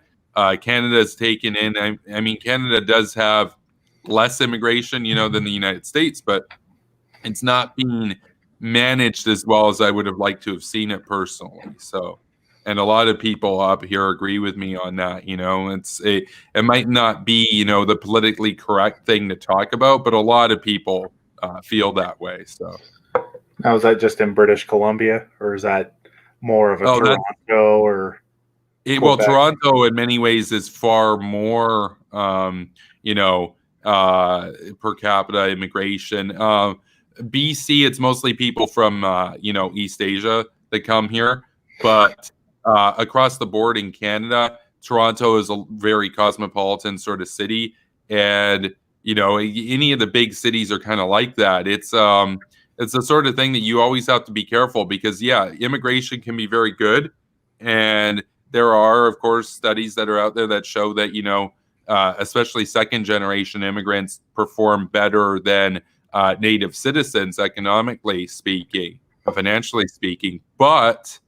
Canada has taken in, I mean, Canada does have less immigration, than the United States, but it's not being managed as well as I would have liked to have seen it personally. So, and a lot of people up here agree with me on that. It might not be the politically correct thing to talk about, but a lot of people feel that way. So now, is that just in British Columbia, or is that more of a Toronto or? Well, Toronto in many ways is far more, per capita immigration. BC, it's mostly people from East Asia that come here, but across the board in Canada, Toronto is a very cosmopolitan sort of city, and any of the big cities are kind of like that. It's the sort of thing that you always have to be careful because immigration can be very good, and there are of course studies that are out there that show that especially second generation immigrants perform better than native citizens economically speaking, financially speaking, but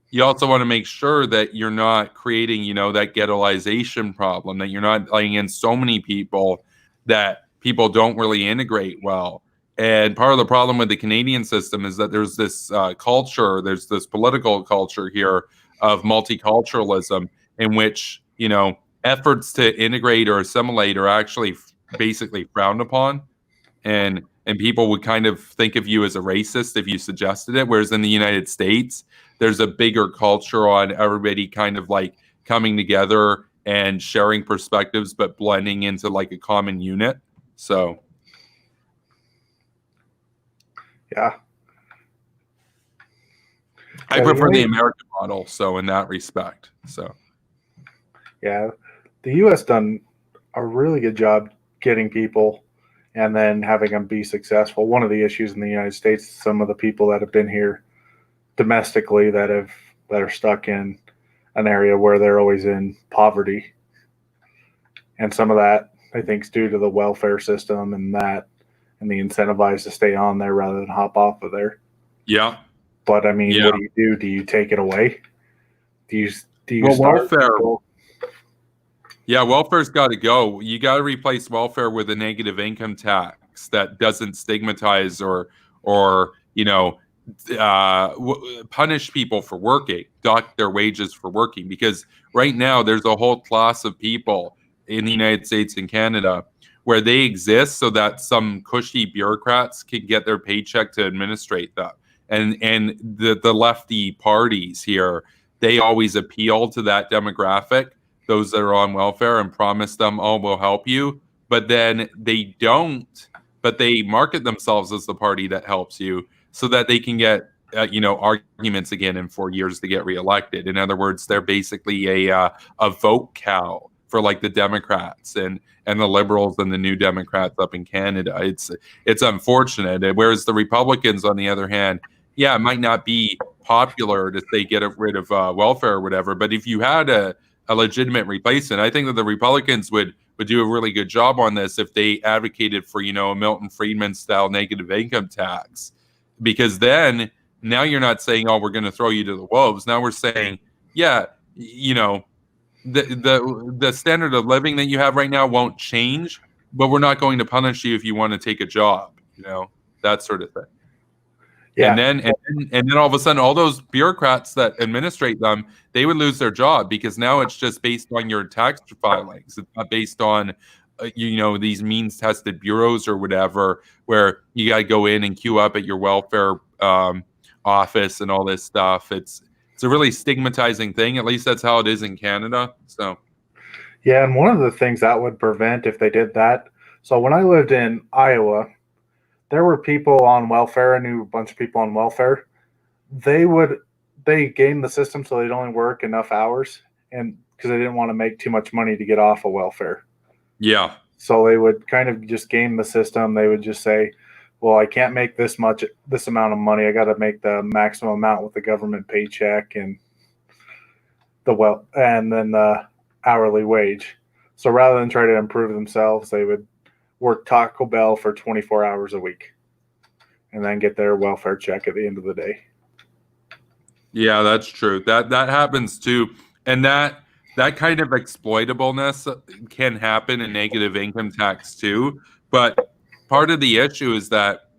you also want to make sure that you're not creating, that ghettoization problem, that you're not letting in so many people that people don't really integrate well. And part of the problem with the Canadian system is that there's this culture, there's this political culture here of multiculturalism, in which, you know, efforts to integrate or assimilate are actually basically frowned upon, and people would kind of think of you as a racist if you suggested it. Whereas in the United States, there's a bigger culture on everybody kind of like coming together and sharing perspectives, but blending into like a common unit. So, Yeah. I prefer the American model. So in that respect, so yeah, the U.S. done a really good job getting people and then having them be successful. One of the issues in the United States, some of the people that have been here domestically that are stuck in an area where they're always in poverty, and some of that I think is due to the welfare system and the incentivized to stay on there rather than hop off of there. yeah. But I mean, Yeah. what do? Do you take it away? Do you Well, start welfare. people? Yeah, welfare's got to go. You got to replace welfare with a negative income tax that doesn't stigmatize or you know, punish people for working, dock their wages for working. Because right now there's a whole class of people in the United States and Canada where they exist so that some cushy bureaucrats can get their paycheck to administrate them. And the lefty parties here, they always appeal to that demographic, those that are on welfare, and promise them, oh, we'll help you. But then they don't, but they market themselves as the party that helps you so that they can get, arguments again in 4 years to get reelected. In other words, they're basically a vote cow for like the Democrats and the Liberals and the New Democrats up in Canada. It's unfortunate. Whereas the Republicans, on the other hand, yeah, it might not be popular to say get rid of welfare or whatever, but if you had a legitimate replacement, I think that the Republicans would do a really good job on this if they advocated for, a Milton Friedman style negative income tax, because then now you're not saying, oh, we're going to throw you to the wolves. Now we're saying, yeah, the standard of living that you have right now won't change, but we're not going to punish you if you want to take a job, that sort of thing. Yeah. And then all of a sudden, all those bureaucrats that administrate them, they would lose their job, because now it's just based on your tax filings. It's not based on, these means tested bureaus or whatever, where you got to go in and queue up at your welfare office and all this stuff. It's a really stigmatizing thing. At least that's how it is in Canada. So, yeah, and one of the things that would prevent if they did that. So when I lived in Iowa, there were people on welfare. I knew a bunch of people on welfare. They gamed the system so they'd only work enough hours, and because they didn't want to make too much money to get off of welfare. Yeah. So they would kind of just game the system. They would just say, well, I can't make this amount of money. I got to make the maximum amount with the government paycheck and then the hourly wage. So rather than try to improve themselves, they would work Taco Bell for 24 hours a week and then get their welfare check at the end of the day. Yeah, that's true. That happens too. And that kind of exploitableness can happen in negative income tax too. But part of the issue is that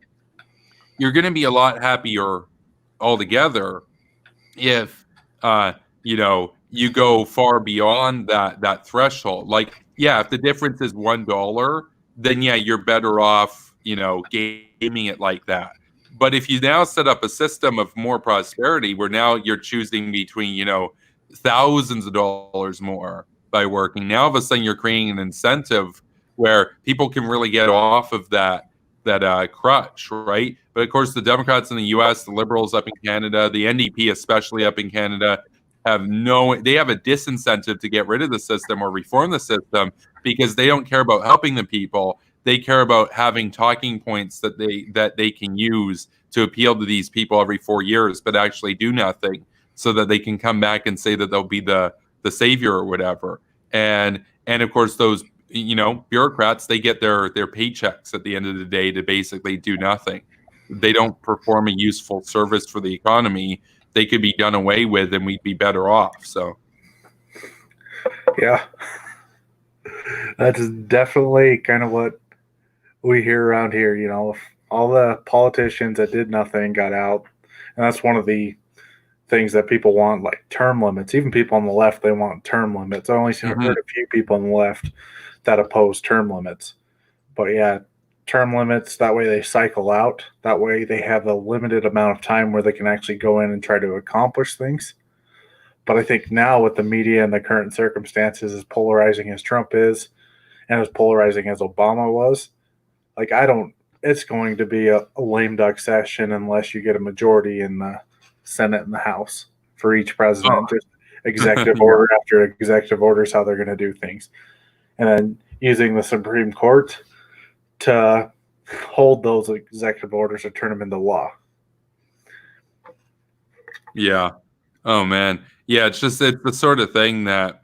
you're going to be a lot happier altogether if you go far beyond that threshold. Like, yeah, if the difference is $1, then yeah, you're better off, gaming it like that. But if you now set up a system of more prosperity, where now you're choosing between, thousands of dollars more by working, now all of a sudden you're creating an incentive where people can really get off of that crutch, right? But of course, the Democrats in the U.S., the Liberals up in Canada, the NDP especially up in Canada, they have a disincentive to get rid of the system or reform the system, because they don't care about helping the people. They care about having talking points that they can use to appeal to these people every 4 years, but actually do nothing, so that they can come back and say that they'll be the savior or whatever. And of course, those bureaucrats, they get their paychecks at the end of the day to basically do nothing. They don't perform a useful service for the economy. They could be done away with, and we'd be better off. So, yeah, that's definitely kind of what we hear around here. If all the politicians that did nothing got out, and that's one of the things that people want, like term limits. Even people on the left, they want term limits. I only heard a few people on the left that oppose term limits. But yeah, term limits, that way they cycle out. That way they have a limited amount of time where they can actually go in and try to accomplish things. But I think now with the media and the current circumstances, as polarizing as Trump is and as polarizing as Obama was, like it's going to be a lame duck session unless you get a majority in the Senate and the House for each president. Just executive order after executive order is how they're going to do things. And then using the Supreme Court to hold those executive orders or turn them into law. Yeah. Oh, man. Yeah, it's the sort of thing that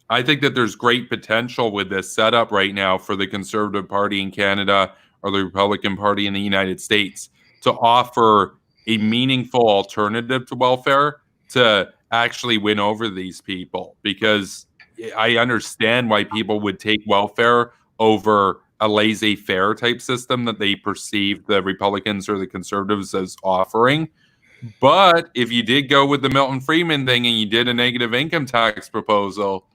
I think that there's great potential with this setup right now for the Conservative Party in Canada or the Republican Party in the United States to offer a meaningful alternative to welfare to actually win over these people. Because I understand why people would take welfare over a laissez-faire type system that they perceive the Republicans or the Conservatives as offering. But if you did go with the Milton Friedman thing and you did a negative income tax proposal,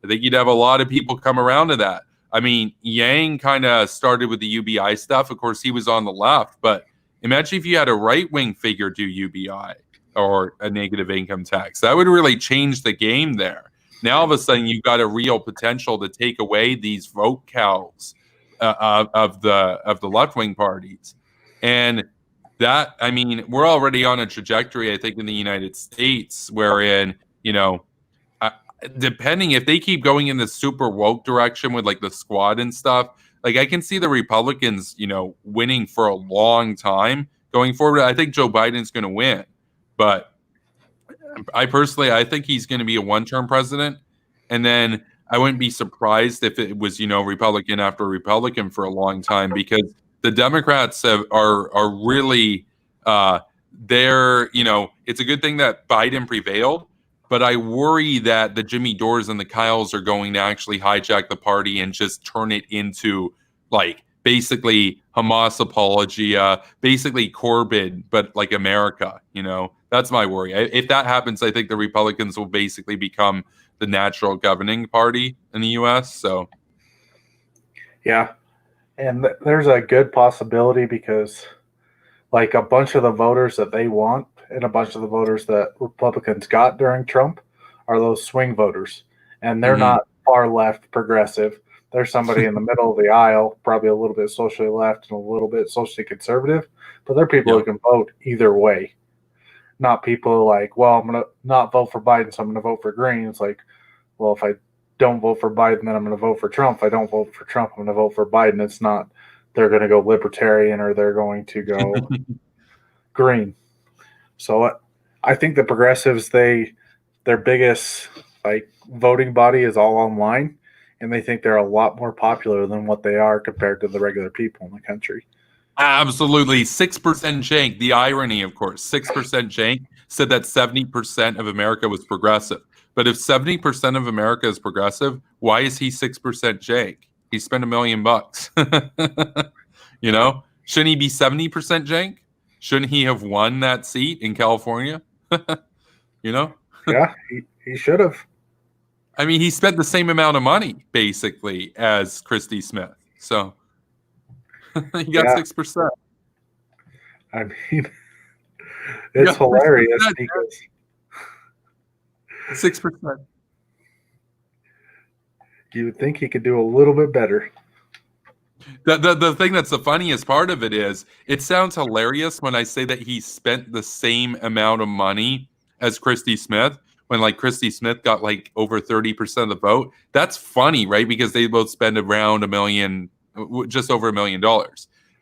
I think you'd have a lot of people come around to that. I mean, Yang kind of started with the UBI stuff. Of course, he was on the left. But imagine if you had a right-wing figure do UBI or a negative income tax. That would really change the game there. Now, all of a sudden, you've got a real potential to take away these vote cows of the left-wing parties. And that, I mean, we're already on a trajectory, I think, in the United States wherein, depending if they keep going in the super woke direction with like the squad and stuff, like I can see the Republicans, winning for a long time going forward. I think Joe Biden's going to win, but I think he's going to be a one-term president. And then I wouldn't be surprised if it was, Republican after Republican for a long time, because the Democrats are really it's a good thing that Biden prevailed, but I worry that the Jimmy Dores and the Kyles are going to actually hijack the party and just turn it into like basically Hamas apologia, basically Corbyn, but like America, that's my worry. If that happens, I think the Republicans will basically become the natural governing party in the U.S. So, yeah. And there's a good possibility because, like, a bunch of the voters that they want and a bunch of the voters that Republicans got during Trump are those swing voters. And they're not far left progressive. They're somebody in the middle of the aisle, probably a little bit socially left and a little bit socially conservative. But they're people who can vote either way. Not people like, well, I'm going to not vote for Biden, so I'm going to vote for Green. It's like, well, if I don't vote for Biden, then I'm going to vote for Trump. If I don't vote for Trump, I'm going to vote for Biden. It's not they're going to go libertarian or they're going to go green. So I think the progressives, their biggest like voting body is all online, and they think they're a lot more popular than what they are compared to the regular people in the country. Absolutely. 6% Cenk. The irony, of course, 6% Cenk said that 70% of America was progressive. But if 70% of America is progressive, why is he 6% Cenk? He spent $1 million. Shouldn't he be 70% Cenk? Shouldn't he have won that seat in California? Yeah, he should have. I mean, he spent the same amount of money, basically, as Christy Smith. So he got 6%. I mean, it's hilarious because 6%. You would think he could do a little bit better. The thing that's the funniest part of it is, it sounds hilarious when I say that he spent the same amount of money as Christy Smith, when like Christy Smith got like over 30% of the vote. That's funny, right? Because they both spend around just over $1 million.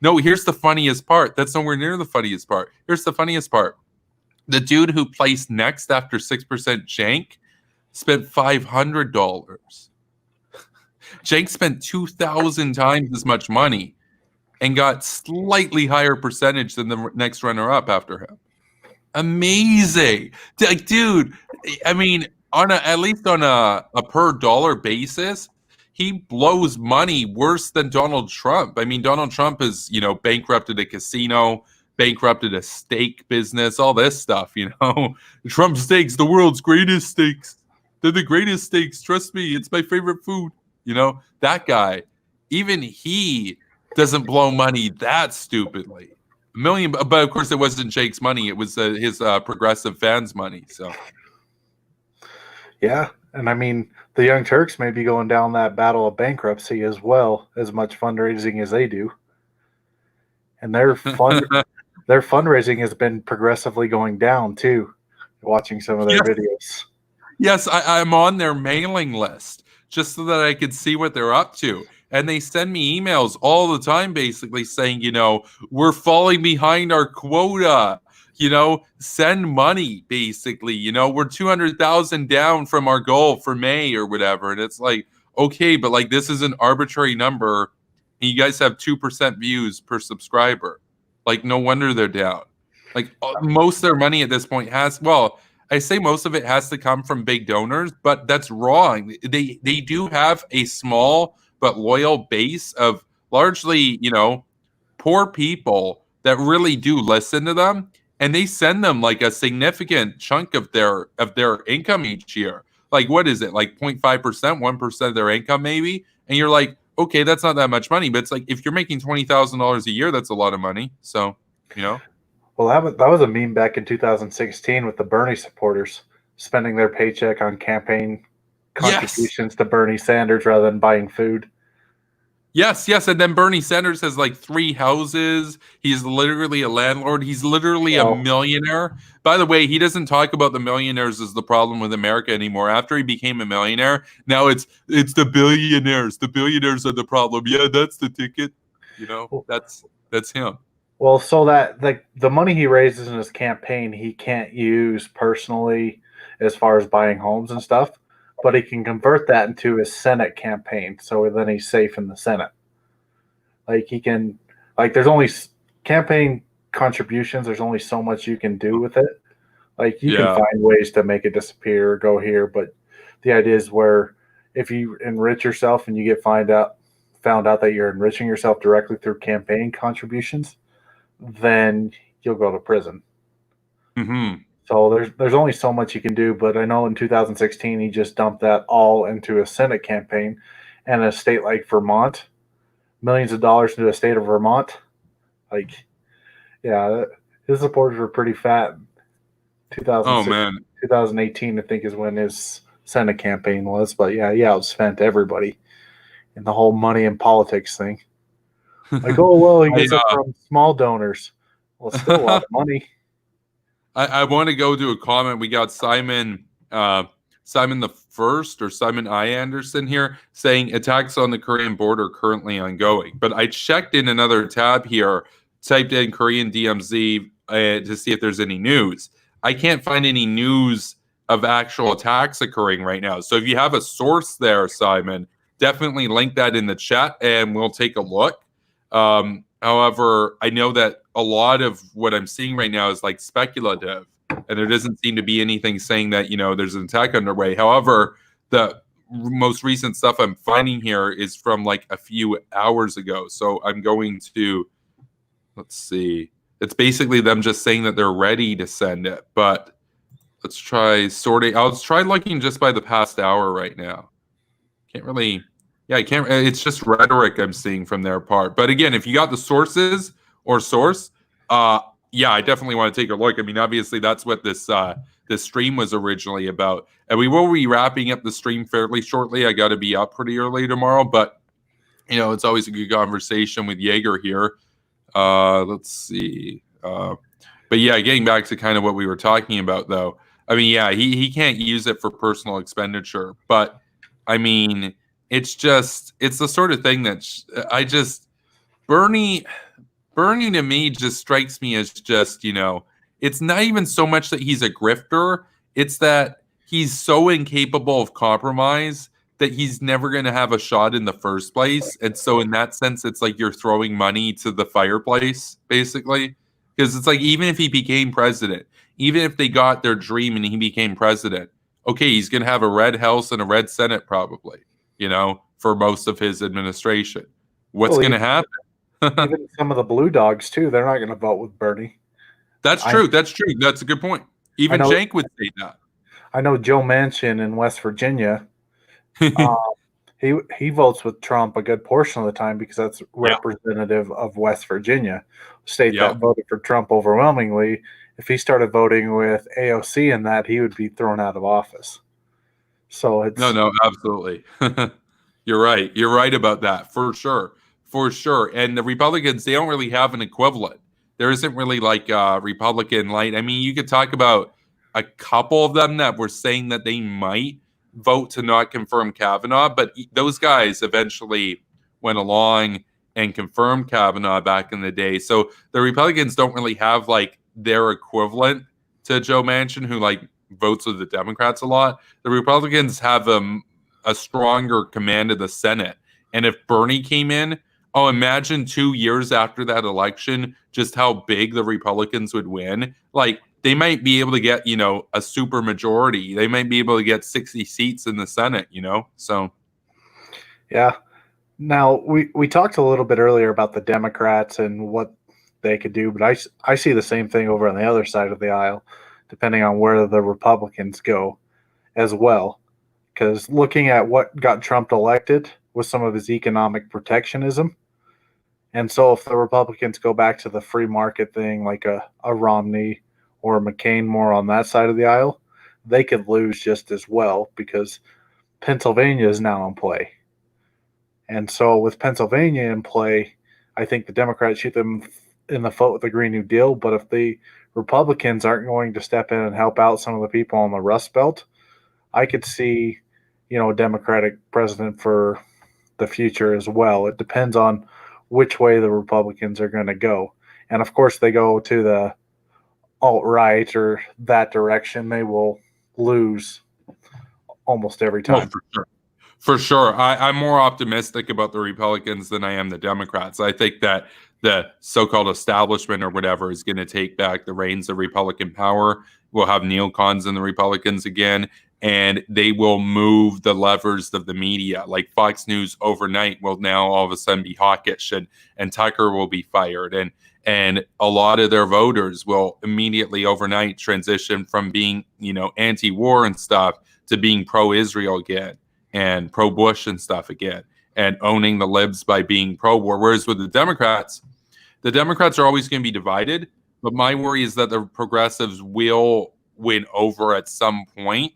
No, here's the funniest part. That's nowhere near the funniest part. Here's the funniest part. The dude who placed next after 6% Cenk spent $500. Cenk spent 2,000 times as much money and got slightly higher percentage than the next runner-up after him. Amazing. Like, dude, I mean, at least on a per dollar basis, he blows money worse than Donald Trump. I mean, Donald Trump has, bankrupted a casino, bankrupted a steak business, all this stuff, Trump steaks, the world's greatest steaks. They're the greatest steaks. Trust me, it's my favorite food. That guy, even he doesn't blow money that stupidly. $1 million, but of course it wasn't Jake's money. It was his progressive fans' money. So, yeah, and I mean, the Young Turks may be going down that battle of bankruptcy as well, as much fundraising as they do, and their fundraising has been progressively going down too. Watching some of their videos. Yes, I'm on their mailing list just so that I could see what they're up to. And they send me emails all the time basically saying, we're falling behind our quota. Send money basically. We're 200,000 down from our goal for May or whatever. And it's like, okay, but like this is an arbitrary number. And you guys have 2% views per subscriber. Like no wonder they're down. Like most of their money at this point I say most of it has to come from big donors, but that's wrong. They do have a small but loyal base of largely, poor people that really do listen to them, and they send them like a significant chunk of their income each year. Like what is it? Like 0.5%, 1% of their income maybe? And you're like, okay, that's not that much money, but it's like if you're making $20,000 a year, that's a lot of money. So, Well, that was a meme back in 2016 with the Bernie supporters spending their paycheck on campaign contributions to Bernie Sanders rather than buying food. Yes. And then Bernie Sanders has like 3 houses. He's literally a landlord. He's literally a millionaire. By the way, he doesn't talk about the millionaires as the problem with America anymore. After he became a millionaire, now it's the billionaires. The billionaires are the problem. Yeah, that's the ticket. That's him. Well, so that the money he raises in his campaign, he can't use personally as far as buying homes and stuff, but he can convert that into his Senate campaign. So then he's safe in the Senate. Like he can, there's only campaign contributions. There's only so much you can do with it. Like you can find ways to make it disappear or go here, but the idea is where if you enrich yourself and you get found out that you're enriching yourself directly through campaign contributions, then you'll go to prison. Mm-hmm. So there's only so much you can do, but I know in 2016 he just dumped that all into a Senate campaign, and a state like Vermont, millions of dollars into a state of Vermont. His supporters were pretty fat. 2018 I think is when his Senate campaign was, but he outspent everybody in the whole money and politics thing. He gets it from small donors. Well, it's still a lot of money. I want to go to a comment. We got Simon the First or Simon I. Anderson here saying attacks on the Korean border currently ongoing. But I checked in another tab here, typed in Korean DMZ to see if there's any news. I can't find any news of actual attacks occurring right now. So if you have a source there, Simon, definitely link that in the chat and we'll take a look. However, I know that a lot of what I'm seeing right now is like speculative, and there doesn't seem to be anything saying that, there's an attack underway. However, the most recent stuff I'm finding here is from like a few hours ago. So I'm going to, let's see. It's basically them just saying that they're ready to send it, but let's try sorting. I'll try looking just by the past hour right now. Can't really... Yeah, I can't. It's just rhetoric I'm seeing from their part. But again, if you got the sources or source, I definitely want to take a look. I mean, obviously, that's what this stream was originally about. And we will be wrapping up the stream fairly shortly. I got to be up pretty early tomorrow, but it's always a good conversation with Jaeger here. Let's see. But yeah, getting back to kind of what we were talking about, though. I mean, yeah, he can't use it for personal expenditure, but I mean. It's the sort of thing that Bernie to me just strikes me as just, it's not even so much that he's a grifter. It's that he's so incapable of compromise that he's never going to have a shot in the first place. And so in that sense, it's like you're throwing money to the fireplace, basically. Because it's like, even if he became president, even if they got their dream and he became president, okay, he's going to have a red House and a red Senate probably. For most of his administration. What's going to happen? Even some of the blue dogs too, they're not going to vote with Bernie. That's I true. That's true. That's a good point. I Even know Cenk would say that. I know Joe Manchin in West Virginia. Uh, he votes with Trump a good portion of the time because that's Yeah. representative of West Virginia, state Yeah. that voted for Trump overwhelmingly. If he started voting with AOC in that, he would be thrown out of office. So No, it's no, absolutely. You're right. You're right about that for sure. For sure. And the Republicans, they don't really have an equivalent. There isn't really like Republican light. I mean, you could talk about a couple of them that were saying that they might vote to not confirm Kavanaugh, but those guys eventually went along and confirmed Kavanaugh back in the day. So the Republicans don't really have like their equivalent to Joe Manchin, who like votes with the Democrats a lot. The Republicans have a stronger command of the Senate. And if Bernie came in, oh, imagine 2 years after that election, just how big the Republicans would win. Like, they might be able to get, a super majority. They might be able to get 60 seats in the Senate, So, yeah. Now we talked a little bit earlier about the Democrats and what they could do, but I see the same thing over on the other side of the aisle, depending on where the Republicans go as well. Because looking at what got Trump elected was some of his economic protectionism. And so if the Republicans go back to the free market thing, like a Romney or a McCain more on that side of the aisle, they could lose just as well because Pennsylvania is now in play. And so with Pennsylvania in play, I think the Democrats shoot them in the foot with the Green New Deal. But if the Republicans aren't going to step in and help out some of the people on the Rust Belt, I could see, a Democratic president for the future as well. It depends on which way the Republicans are going to go. And of course, they go to the alt-right or that direction, they will lose almost every no, time. for sure. For sure. I'm more optimistic about the Republicans than I am the Democrats. I think that the so-called establishment or whatever is going to take back the reins of Republican power. We'll have neocons in the Republicans again, and they will move the levers of the media. Like Fox News overnight will now all of a sudden be hawkish, and Tucker will be fired. And a lot of their voters will immediately overnight transition from being, anti-war and stuff to being pro-Israel again and pro-Bush and stuff again, and owning the libs by being pro-war. Whereas with the Democrats are always going to be divided. But my worry is that the progressives will win over at some point,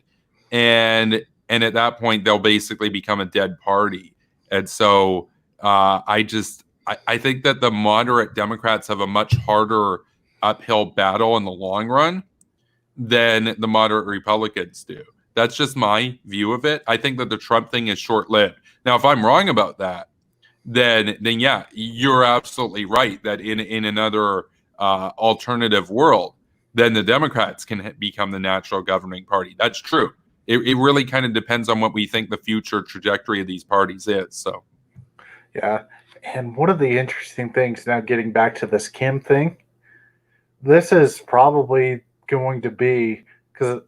and at that point they'll basically become a dead party. And so I think that the moderate Democrats have a much harder uphill battle in the long run than the moderate Republicans do. That's just my view of it. I think that the Trump thing is short-lived. Now, if I'm wrong about that, then yeah, you're absolutely right that in another alternative world, then the Democrats can become the natural governing party. That's true. It really kind of depends on what we think the future trajectory of these parties is. So, Yeah. And one of the interesting things now, getting back to this Kim thing, this is probably going to be, because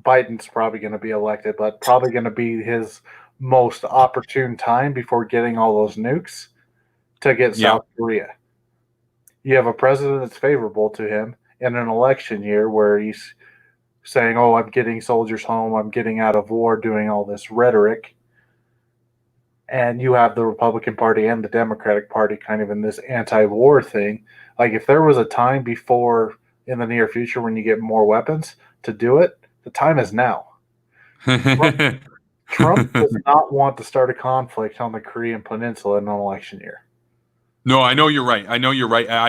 Biden's probably going to be elected, but probably going to be his most opportune time before getting all those nukes to get yeah. South Korea. You have a president that's favorable to him in an election year where he's saying, oh, I'm getting soldiers home, I'm getting out of war, doing all this rhetoric. And you have the Republican Party and the Democratic Party kind of in this anti-war thing. Like, if there was a time before in the near future when you get more weapons to do it, the time is now. Trump does not want to start a conflict on the Korean Peninsula in an election year. No, I know you're right. I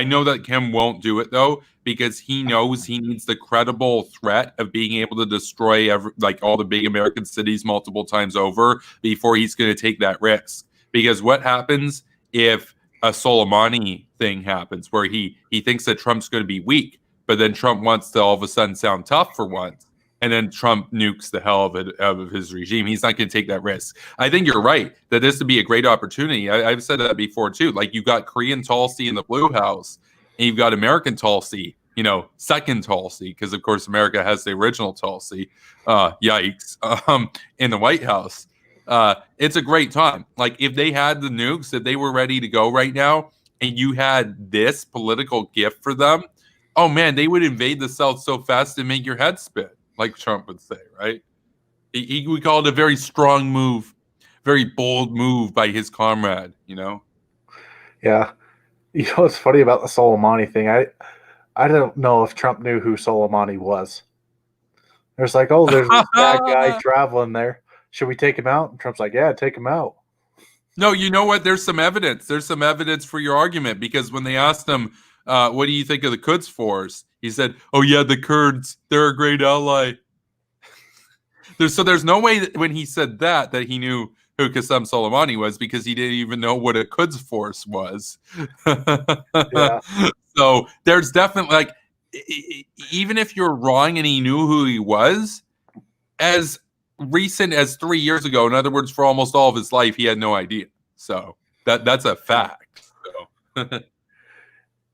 know that Kim won't do it though, because he knows he needs the credible threat of being able to destroy all the big American cities multiple times over before he's going to take that risk. Because what happens if a Soleimani thing happens where he thinks that Trump's going to be weak, but then Trump wants to all of a sudden sound tough for once, and then Trump nukes the hell of his regime? He's not going to take that risk. I think you're right that this would be a great opportunity. I've said that before too. Like, you've got Korean Tulsi in the Blue House, and you've got American Tulsi, second Tulsi, because of course America has the original Tulsi. Yikes! In the White House, it's a great time. Like, if they had the nukes, if they were ready to go right now, and you had this political gift for them, oh man, they would invade the South so fast and make your head spin, like Trump would say, right? We call it a very strong move, very bold move by his comrade, you know? Yeah. You know what's funny about the Soleimani thing? I don't know if Trump knew who Soleimani was. There's like, oh, there's this bad guy traveling there. Should we take him out? And Trump's like, yeah, take him out. No, you know what? There's some evidence. There's some evidence for your argument, because when they asked him, what do you think of the Quds Force? He said, oh yeah, the Kurds, they're a great ally. There's no way that when he said that he knew who Qasem Soleimani was, because he didn't even know what a Quds Force was. Yeah. So there's definitely, like, even if you're wrong and he knew who he was, as recent as 3 years ago, in other words, for almost all of his life, he had no idea. So that's a fact. So.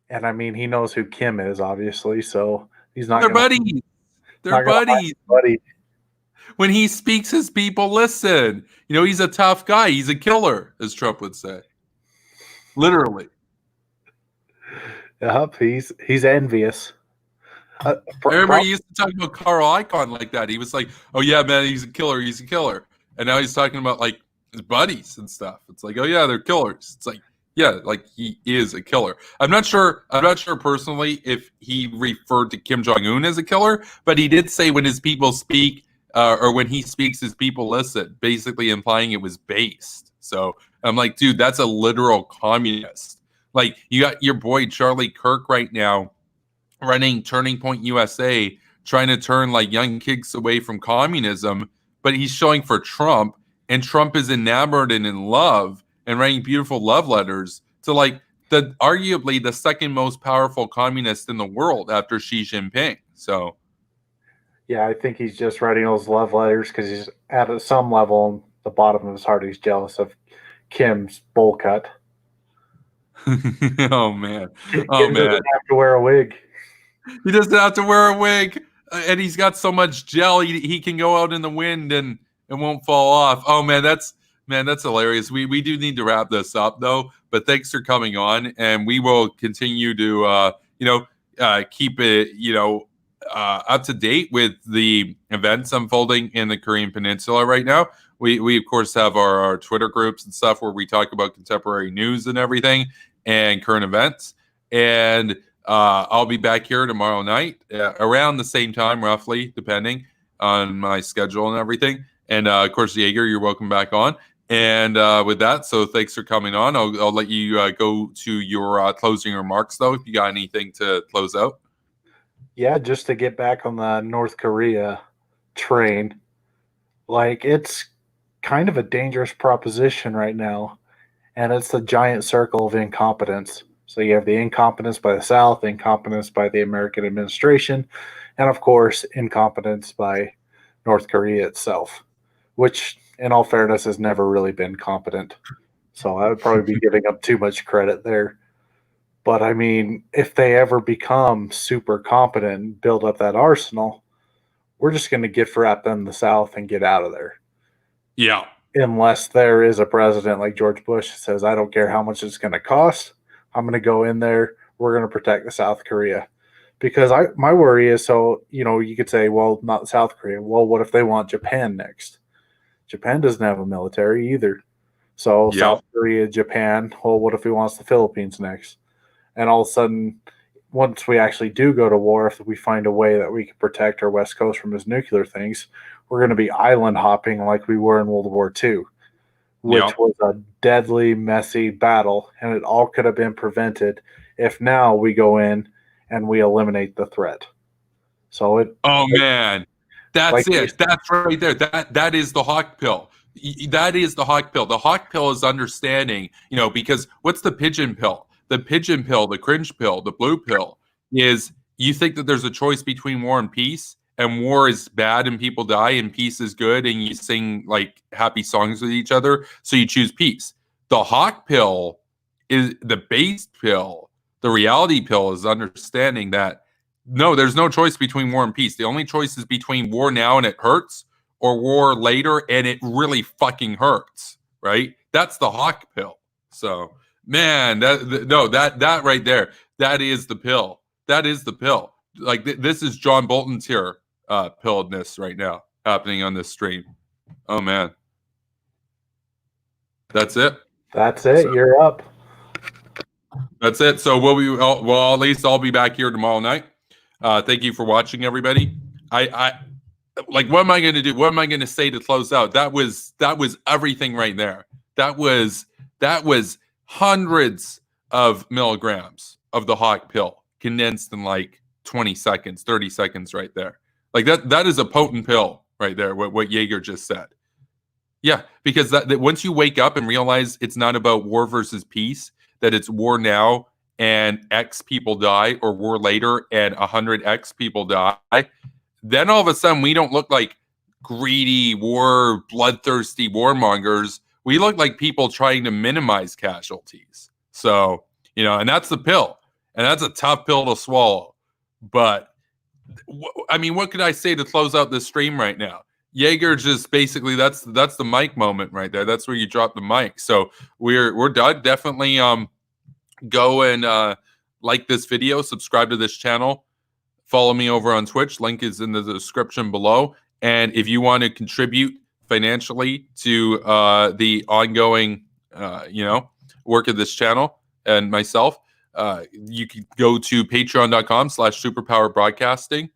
And I mean, he knows who Kim is, obviously, so he's not. They're buddies. They're buddies. Buddy. When he speaks, his people listen. You know, he's a tough guy. He's a killer, as Trump would say. Literally. Yep, he's envious. Everybody used to talk about Carl Icahn like that. He was like, oh yeah, man, he's a killer. He's a killer. And now he's talking about like his buddies and stuff. It's like, oh yeah, they're killers. It's like, yeah, like he is a killer. I'm not sure personally if he referred to Kim Jong-un as a killer, but he did say when his people speak, or when he speaks, his people listen, basically implying it was based. So I'm like, dude, that's a literal communist. Like, you got your boy Charlie Kirk right now running Turning Point USA, trying to turn like young kids away from communism, but he's showing for Trump, and Trump is enamored and in love and writing beautiful love letters to like arguably the second most powerful communist in the world after Xi Jinping. So yeah, I think he's just writing those love letters because he's at some level on the bottom of his heart, he's jealous of Kim's bowl cut. Oh man, Kim doesn't have to wear a wig. He doesn't have to wear a wig, and he's got so much gel he can go out in the wind and it won't fall off. Oh man, that's hilarious. We do need to wrap this up though, but thanks for coming on, and we will continue to keep it up to date with the events unfolding in the Korean Peninsula right now. We of course have our Twitter groups and stuff where we talk about contemporary news and everything and current events. And I'll be back here tomorrow night around the same time, roughly, depending on my schedule and everything. And of course, Jaeger, you're welcome back on. And with that, so thanks for coming on. I'll let you go to your closing remarks, though, if you got anything to close out. Yeah, just to get back on the North Korea train, like, it's kind of a dangerous proposition right now, and it's the giant circle of incompetence. So you have the incompetence by the South, incompetence by the American administration, and of course, incompetence by North Korea itself, which, in all fairness, has never really been competent. So I would probably be giving up too much credit there. But I mean, if they ever become super competent and build up that arsenal, we're just going to gift wrap them the South and get out of there. Yeah. Unless there is a president like George Bush that says, I don't care how much it's going to cost. I'm going to go in there. We're going to protect the South Korea. Because my worry is, so, you could say, well, not South Korea. Well, what if they want Japan next? Japan doesn't have a military either. So Yeah. South Korea, Japan, well, what if he wants the Philippines next? And all of a sudden, once we actually do go to war, if we find a way that we can protect our West Coast from his nuclear things, we're going to be island hopping like we were in World War II, which was a deadly, messy battle, and it all could have been prevented if now we go in and we eliminate the threat. So man, that's it. That's right there. That is the hawk pill. That is the hawk pill. The hawk pill is understanding, because what's the pigeon pill? The pigeon pill, the cringe pill, the blue pill is you think that there's a choice between war and peace, and war is bad and people die and peace is good, and you sing like happy songs with each other, so you choose peace. The hawk pill is the base pill. The reality pill is understanding that no, there's no choice between war and peace. The only choice is between war now and it hurts, or war later and it really fucking hurts, right? That's the hawk pill. So Man, that right there, that is the pill. That is the pill. Like this is John Bolton's here, pilledness right now happening on this stream. Oh man, that's it. That's it. So, You're up. that's it. So well, at least I'll be back here tomorrow night. Thank you for watching, everybody. I like, what am I going to do? What am I going to say to close out? That was everything right there. That was hundreds of milligrams of the hot pill condensed in like 20 seconds, 30 seconds right there. Like that is a potent pill right there, what Jaeger just said. Yeah, because that once you wake up and realize it's not about war versus peace, that it's war now and X people die, or war later and 100X people die, then all of a sudden we don't look like greedy, bloodthirsty warmongers. We look like people trying to minimize casualties. So, and that's the pill. And that's a tough pill to swallow. But, I mean, what could I say to close out this stream right now? Jaeger just basically, that's the mic moment right there. That's where you drop the mic. So we're done. Definitely go and like this video, subscribe to this channel. Follow me over on Twitch. Link is in the description below. And if you want to contribute financially to the ongoing, work of this channel and myself, you can go to patreon.com/superpower broadcasting.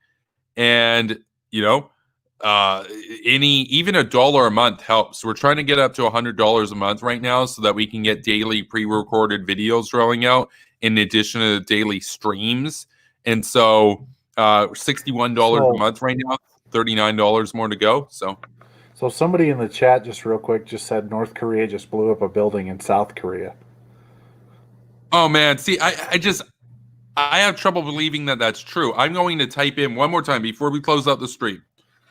And, even $1 a month helps. We're trying to get up to $100 a month right now so that we can get daily pre-recorded videos rolling out in addition to daily streams. And so $61 a month right now, $39 more to go. So somebody in the chat just real quick just said North Korea just blew up a building in South Korea. Oh man, see, I have trouble believing that that's true. I'm going to type in one more time before we close out the stream,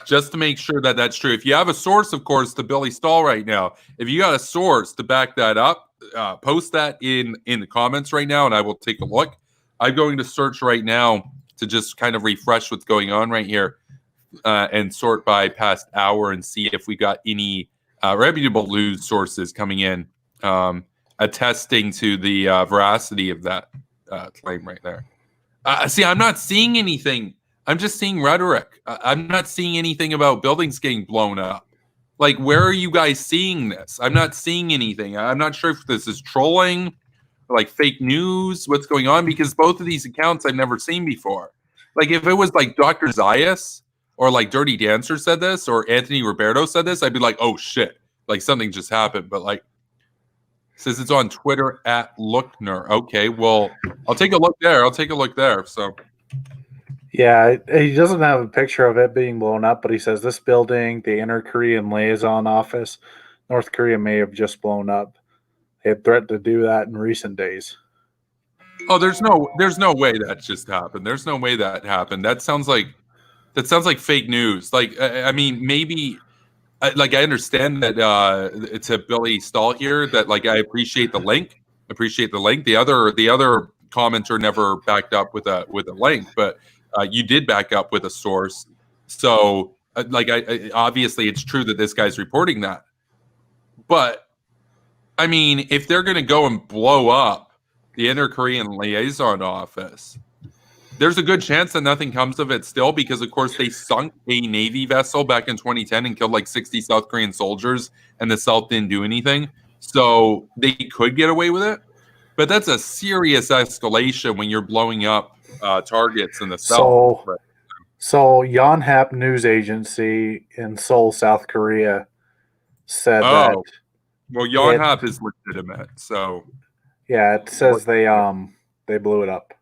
just to make sure that that's true. If you have a source, of course, to Billy Stahl right now, if you got a source to back that up, post that in the comments right now, and I will take a look. I'm going to search right now to just kind of refresh what's going on right here and sort by past hour and see if we got any reputable news sources coming in attesting to the veracity of that claim right there. See, I'm not seeing anything. I'm just seeing rhetoric. I'm not seeing anything about buildings getting blown up. Like, where are you guys seeing this? I'm not seeing anything. I'm not sure if this is trolling, like fake news, what's going on, because both of these accounts I've never seen before. Like, if it was like Dr. Zayas or like Dirty Dancer said this or Anthony Roberto said this, I'd be like, oh shit, like something just happened. But like, it says it's on Twitter at Lookner. Okay, well, I'll take a look there. So yeah, he doesn't have a picture of it being blown up, but he says this building, the Inter-Korean Liaison Office, North Korea may have just blown up. They had threatened to do that in recent days. Oh, there's no way that just happened. There's no way that happened. That sounds like fake news. Like, I mean, maybe, like, I understand that to Billy Stahl here that, like, I appreciate the link. The other commenter never backed up with a link, but you did back up with a source. So, like, I obviously it's true that this guy's reporting that. But I mean, if they're going to go and blow up the Inter-Korean Liaison Office, there's a good chance that nothing comes of it still, because, of course, they sunk a Navy vessel back in 2010 and killed like 60 South Korean soldiers, and the South didn't do anything. So they could get away with it. But that's a serious escalation when you're blowing up targets in the South. So Yonhap News Agency in Seoul, South Korea said that... Well, Yonhap is legitimate, so yeah, it says they blew it up.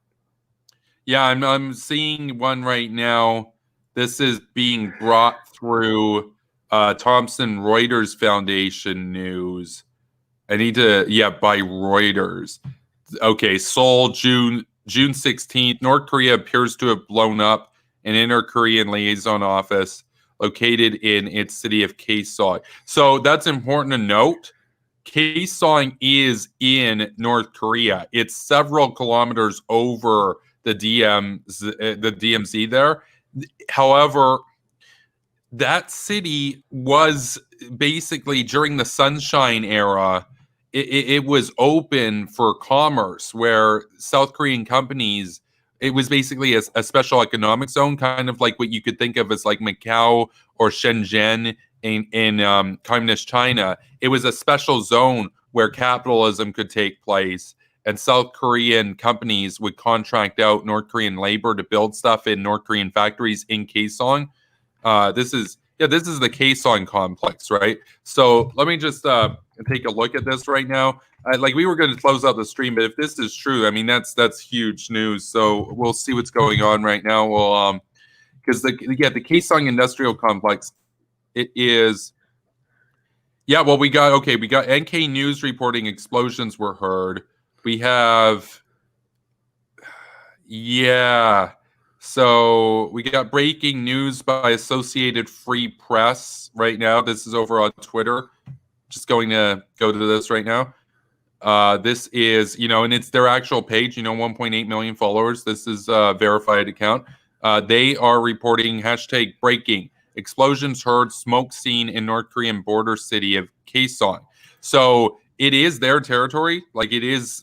Yeah, I'm seeing one right now. This is being brought through Thomson Reuters Foundation News. I need to by Reuters. Okay, Seoul, June 16th. North Korea appears to have blown up an Inter-Korean liaison office located in its city of Kaesong. So that's important to note. Kaesong is in North Korea. It's several kilometers over the DMZ there. However, that city was basically, during the Sunshine era, it was open for commerce, where South Korean companies, it was basically a special economic zone, kind of like what you could think of as like Macau or Shenzhen in communist China. It was a special zone where capitalism could take place, and South Korean companies would contract out North Korean labor to build stuff in North Korean factories in Kaesong. This is the Kaesong complex, right? So let me just take a look at this right now. Like, we were going to close out the stream, but if this is true, I mean, that's huge news. So we'll see what's going on right now. We'll because the Kaesong industrial complex, it is. Yeah, well, we got NK News reporting explosions were heard. We have, yeah. So we got breaking news by Associated Free Press right now. This is over on Twitter. Just going to go to this right now. This is, and it's their actual page, 1.8 million followers. This is a verified account. They are reporting hashtag breaking. Explosions heard, smoke seen in North Korean border city of Kaesong. So it is their territory. Like, it is,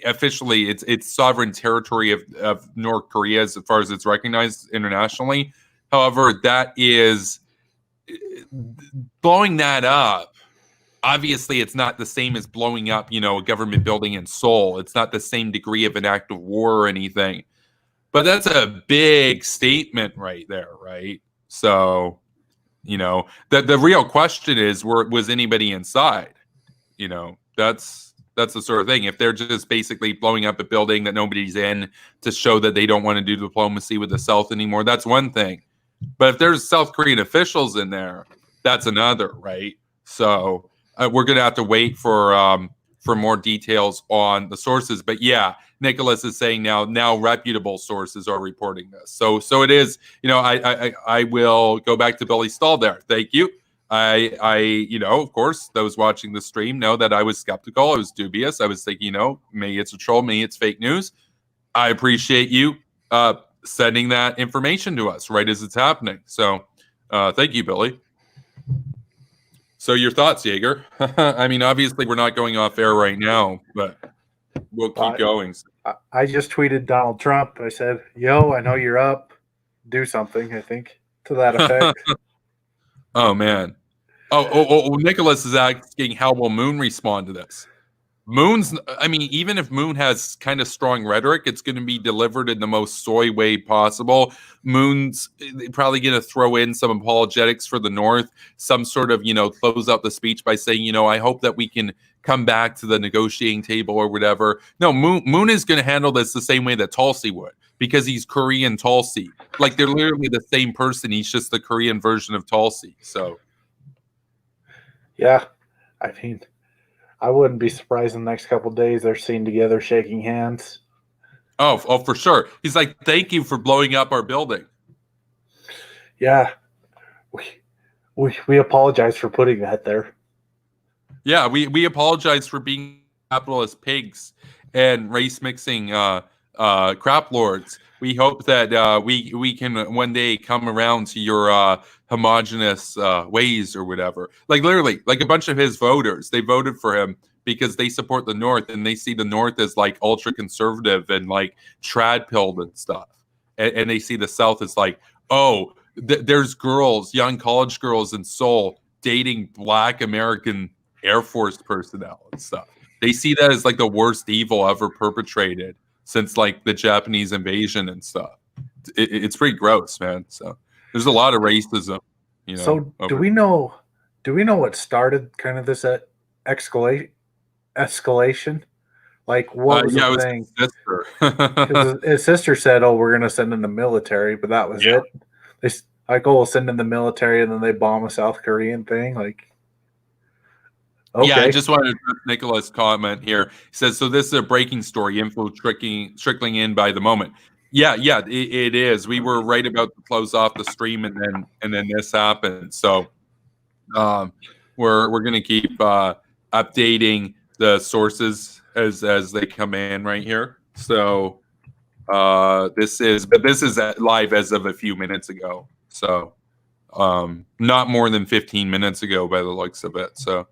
officially it's sovereign territory of North Korea as far as it's recognized internationally. However, that is blowing that up. Obviously, it's not the same as blowing up, a government building in Seoul. It's not the same degree of an act of war or anything. But that's a big statement right there, right? So, the real question is, was anybody inside? That's the sort of thing. If they're just basically blowing up a building that nobody's in to show that they don't want to do diplomacy with the South anymore, that's one thing. But if there's South Korean officials in there, that's another, right? So we're going to have to wait for more details on the sources. But yeah, Nicholas is saying now reputable sources are reporting this. So it is, I will go back to Billy Stahl there. Thank you. I of course, those watching the stream know that I was skeptical. I was dubious. I was thinking, maybe it's a troll, maybe it's fake news. I appreciate you sending that information to us right as it's happening. So thank you, Billy. So your thoughts, Jaeger? I mean, obviously we're not going off air right now, but we'll keep going. I just tweeted Donald Trump. I said, yo, I know you're up. Do something, I think, to that effect. Oh, man. Oh, Nicholas is asking, how will Moon respond to this? Even if Moon has kind of strong rhetoric, it's going to be delivered in the most soy way possible. Moon's probably going to throw in some apologetics for the North, some sort of, close out the speech by saying, I hope that we can come back to the negotiating table or whatever. No, Moon is going to handle this the same way that Tulsi would, because he's Korean Tulsi. Like, they're literally the same person. He's just the Korean version of Tulsi. So, yeah, I mean, I wouldn't be surprised in the next couple of days they're seen together shaking hands. Oh, for sure. He's like, thank you for blowing up our building. Yeah. We apologize for putting that there. Yeah, we apologize for being capitalist pigs and race mixing crap lords. We hope that we can one day come around to your homogenous ways or whatever. Like, literally, like a bunch of his voters, they voted for him because they support the North and they see the North as like ultra conservative and like trad pilled and stuff. And they see the South as like, oh, there's girls, young college girls in Seoul dating Black American Air Force personnel and stuff. They see that as like the worst evil ever perpetrated since like the Japanese invasion and stuff. It's pretty gross, man. So there's a lot of racism. So do we know what started kind of this escalation? Like, what was the thing? His sister. His sister said, "Oh, we're going to send in the military," but that was it. They like, "Oh, we'll send in the military," and then they bomb a South Korean thing. Like, okay. Yeah, I just wanted to address Nicholas' comment here. He says, so this is a breaking story, info trickling in by the moment. Yeah, it is. We were right about to close off the stream, and then this happened. So we're going to keep updating the sources as they come in right here. So this is live as of a few minutes ago. So not more than 15 minutes ago by the looks of it. So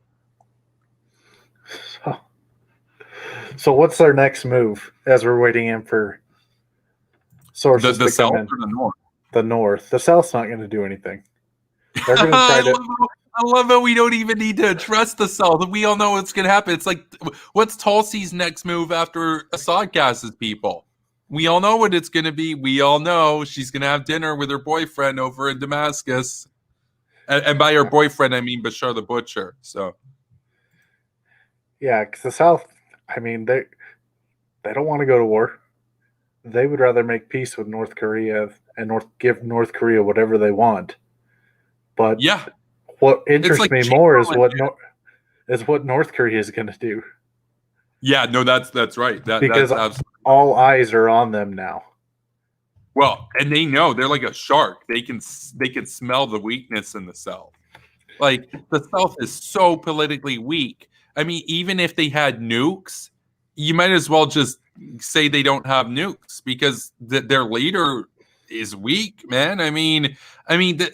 So what's their next move as we're waiting in for sources The to come South in? or the North? The North. The South's not going to do anything. They're going to try to. I love how we don't even need to trust the South. We all know what's going to happen. It's like, what's Tulsi's next move after Assad gasses people? We all know what it's going to be. We all know she's going to have dinner with her boyfriend over in Damascus. And by her boyfriend, I mean Bashar the Butcher. So, Yeah, because the South, I mean, they don't want to go to war. They would rather make peace with North Korea and give North Korea whatever they want. But yeah, what interests like me more is Chamberlain. what North Korea is going to do. Yeah, no, that's right. Because That's absolutely all eyes are on them now. well, and they know they're like a shark. They can smell the weakness in the South. Like the South is so politically weak. I mean, even if they had nukes, you might as well just say they don't have nukes because their leader is weak, man.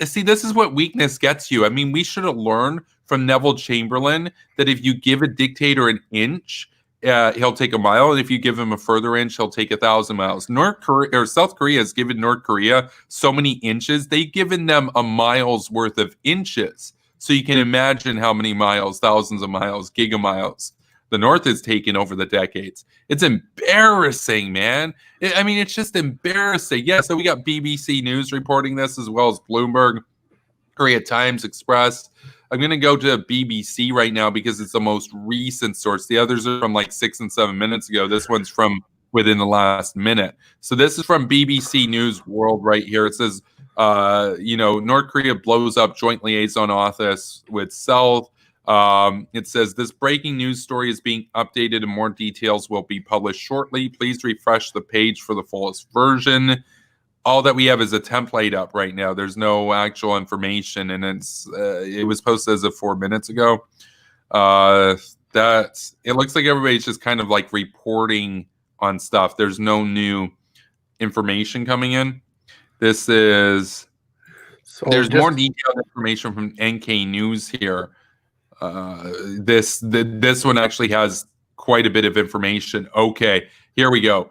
See, this is what weakness gets you. I mean, we should have learned from Neville Chamberlain that if you give a dictator an inch, he'll take a mile, and if you give him a further inch, he'll take 1,000 miles. North Korea or South Korea has given North Korea so many inches; they've given them a mile's worth of inches. So you can imagine how many miles, thousands of miles, gigamiles, the North has taken over the decades. It's embarrassing, man. It's just embarrassing. Yeah, so we got BBC News reporting this as well as Bloomberg, Korea Times Express. I'm going to go to BBC right now because it's the most recent source. The others are from like 6 and 7 minutes ago. This one's from within the last minute. So this is from BBC News World right here. It says, North Korea blows up joint liaison office with South. It says this breaking news story is being updated and more details will be published shortly. Please refresh the page for the fullest version. All that we have is a template up right now. There's no actual information, and it was posted as of 4 minutes ago. That it looks like everybody's just kind of like reporting on stuff. There's no new information coming in. This is there's more detailed information from NK News here. This one actually has quite a bit of information. Okay, here we go.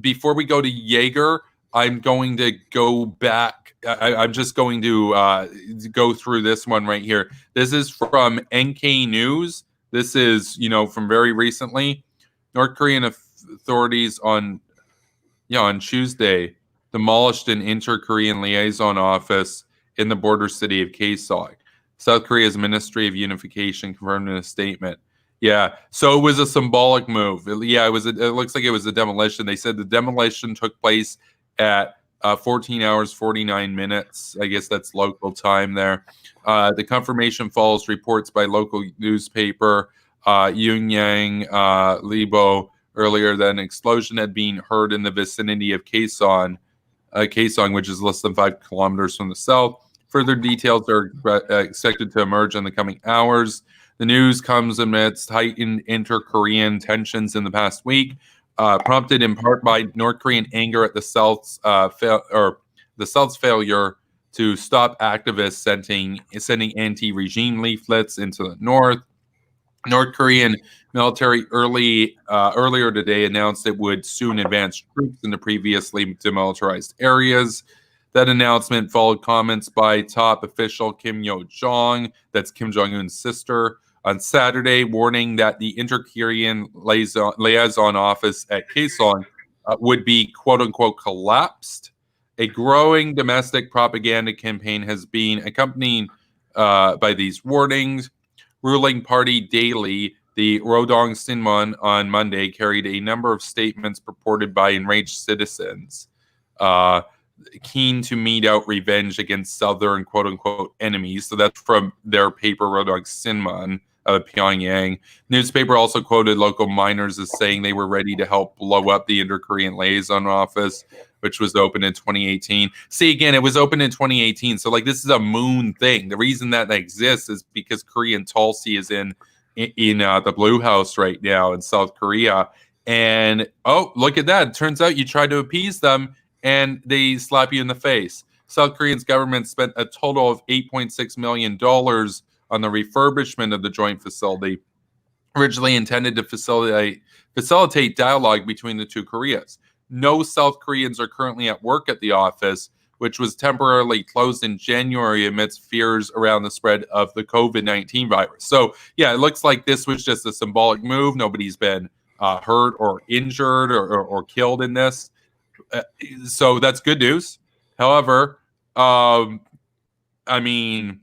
Before we go to Jaeger, I'm going to go back. I'm just going to go through this one right here. This is from NK News. This is, from very recently. North Korean authorities on Tuesday demolished an inter-Korean liaison office in the border city of Kaesong. South Korea's Ministry of Unification confirmed in a statement. Yeah, so it was a symbolic move. It looks like it was a demolition. They said the demolition took place at 14 hours, 49 minutes. I guess that's local time there. The confirmation follows reports by local newspaper Yungyang Libo earlier that an explosion had been heard in the vicinity of Kaesong, which is less than 5 kilometers from the south. Further details are expected to emerge in the coming hours. The news comes amidst heightened inter-Korean tensions in the past week, prompted in part by North Korean anger at the South's failure to stop activists sending anti-regime leaflets into the North. North Korean military earlier today announced it would soon advance troops into previously demilitarized areas. That announcement followed comments by top official Kim Yo-jong, that's Kim Jong-un's sister, on Saturday, warning that the inter-Korean liaison office at Kaesong would be quote-unquote collapsed. A growing domestic propaganda campaign has been accompanied by these warnings. Ruling party Daily, the Rodong Sinmun, on Monday carried a number of statements purported by enraged citizens keen to mete out revenge against Southern quote-unquote enemies. So that's from their paper Rodong Sinmun of Pyongyang. Newspaper also quoted local miners as saying they were ready to help blow up the inter-Korean liaison office, which was opened in 2018. See, again, it was opened in 2018. So, this is a moon thing. The reason that exists is because Korean Tulsi is in the Blue House right now in South Korea. And, oh, look at that. It turns out you tried to appease them, and they slap you in the face. South Korea's government spent a total of $8.6 million on the refurbishment of the joint facility, originally intended to facilitate dialogue between the two Koreas. No South Koreans are currently at work at the office, which was temporarily closed in January amidst fears around the spread of the COVID-19 virus. So, yeah, it looks like this was just a symbolic move. Nobody's been hurt or injured or killed in this. So that's good news. However, I mean,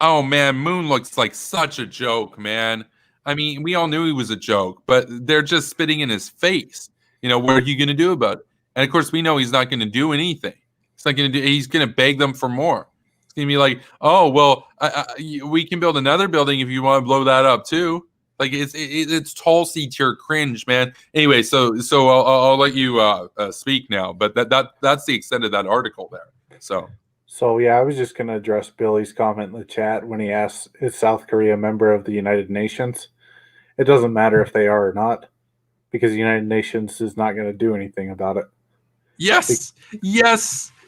oh man, Moon looks like such a joke, man. I mean, we all knew he was a joke, but they're just spitting in his face. You know, what are you going to do about it? And of course, we know he's not going to do anything. He's not going to do. He's going to beg them for more. It's going to be like, oh well, we can build another building if you want to blow that up too. Like it's Tulsi tier cringe, man. Anyway, so I'll let you speak now, but that's the extent of that article there. So yeah, I was just going to address Billy's comment in the chat when he asked, "Is South Korea a member of the United Nations?" It doesn't matter if they are or not, because the United Nations is not going to do anything about it. Yes,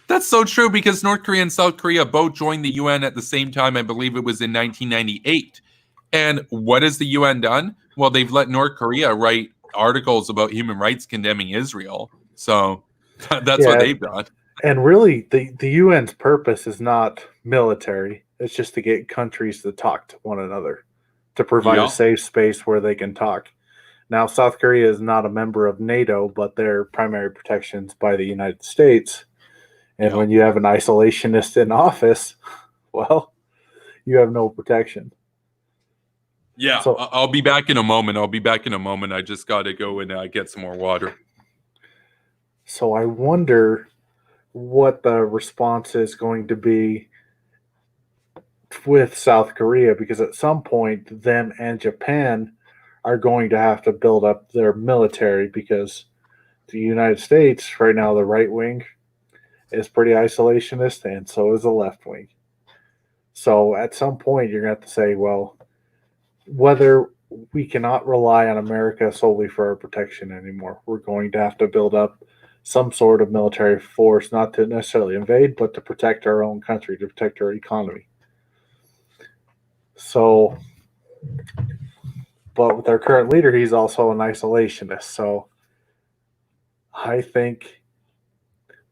that's so true, because North Korea and South Korea both joined the UN at the same time. I believe it was in 1998. And what has the UN done? Well, they've let North Korea write articles about human rights condemning Israel. So that's what they've done. And really, the UN's purpose is not military. It's just to get countries to talk to one another, to provide a safe space where they can talk. Now, South Korea is not a member of NATO, but their primary protections by the United States. And when you have an isolationist in office, well, you have no protection. Yeah, so, I'll be back in a moment. I just got to go and get some more water. So I wonder what the response is going to be with South Korea, because at some point, them and Japan are going to have to build up their military, because the United States right now, the right wing is pretty isolationist, and so is the left wing. So at some point, you're going to have to say, well, whether we cannot rely on America solely for our protection anymore, we're going to have to build up some sort of military force, not to necessarily invade, but to protect our own country, to protect our economy. So, but with our current leader, he's also an isolationist. So I think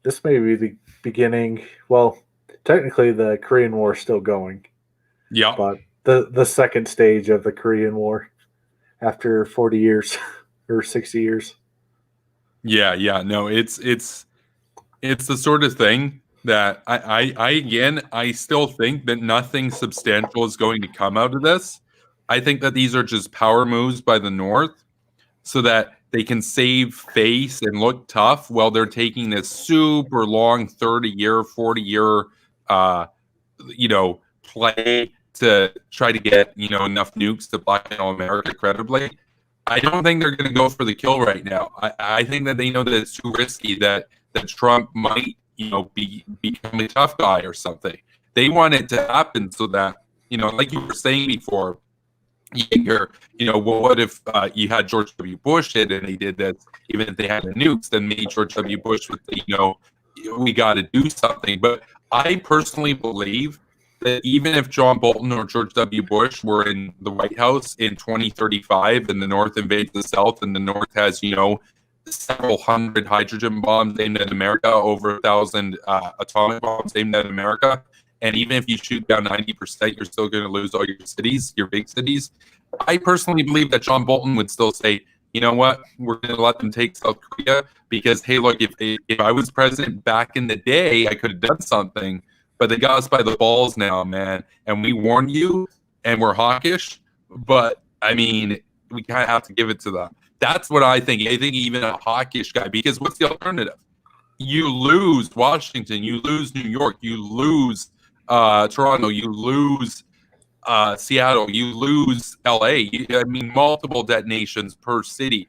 this may be the beginning. Well, technically the Korean War is still going. Yeah. But the second stage of the Korean War after 40 years or 60 years. Yeah. No, it's the sort of thing that I still think that nothing substantial is going to come out of this. I think that these are just power moves by the North so that they can save face and look tough while they're taking this super long 30-year, 40-year, play to try to get, enough nukes to blackmail America credibly. I don't think they're going to go for the kill right now. I think that they know that it's too risky, that Trump might, become a tough guy or something. They want it to happen so that, like you were saying before, what if you had George W. Bush hit and they did this, even if they had the nukes, then maybe George W. Bush would say, we got to do something. But I personally believe that even if John Bolton or George W. Bush were in the White House in 2035 and the North invades the South and the North has, several hundred hydrogen bombs aimed at America, over 1,000 atomic bombs aimed at America, and even if you shoot down 90%, you're still going to lose all your cities, your big cities. I personally believe that John Bolton would still say, you know what, we're going to let them take South Korea because, hey, look, if I was president back in the day, I could have done something. But they got us by the balls now, man. And we warned you, and we're hawkish. But, I mean, we kind of have to give it to them. That's what I think. I think even a hawkish guy, because what's the alternative? You lose Washington. You lose New York. You lose Toronto. You lose Seattle. You lose L.A. Multiple detonations per city.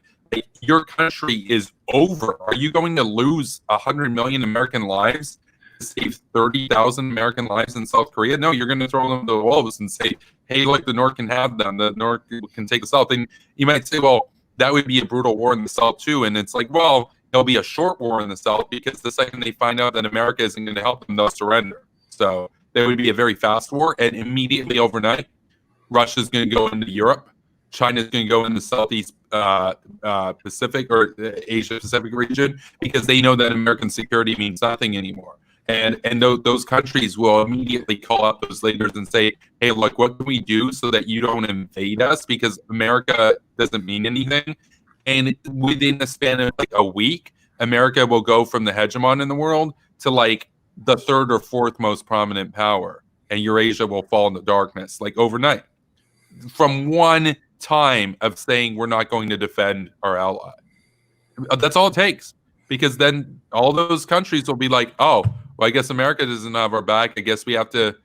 Your country is over. Are you going to lose 100 million American lives to save 30,000 American lives in South Korea? No, you're going to throw them to the wolves and say, hey, look, the North can have them. The North can take the South. And you might say, well, that would be a brutal war in the South too. And it's like, well, it'll be a short war in the South, because the second they find out that America isn't going to help them, they'll surrender. So there would be a very fast war, and immediately overnight, Russia's going to go into Europe. China's going to go in the Southeast Pacific or Asia Pacific region because they know that American security means nothing anymore. And those countries will immediately call up those leaders and say, hey, look, what can we do so that you don't invade us? Because America doesn't mean anything. And within the span of like a week, America will go from the hegemon in the world to like the third or fourth most prominent power. And Eurasia will fall into darkness like overnight. From one time of saying we're not going to defend our ally. That's all it takes. Because then all those countries will be like, oh, well, I guess America doesn't have our back. I guess we have to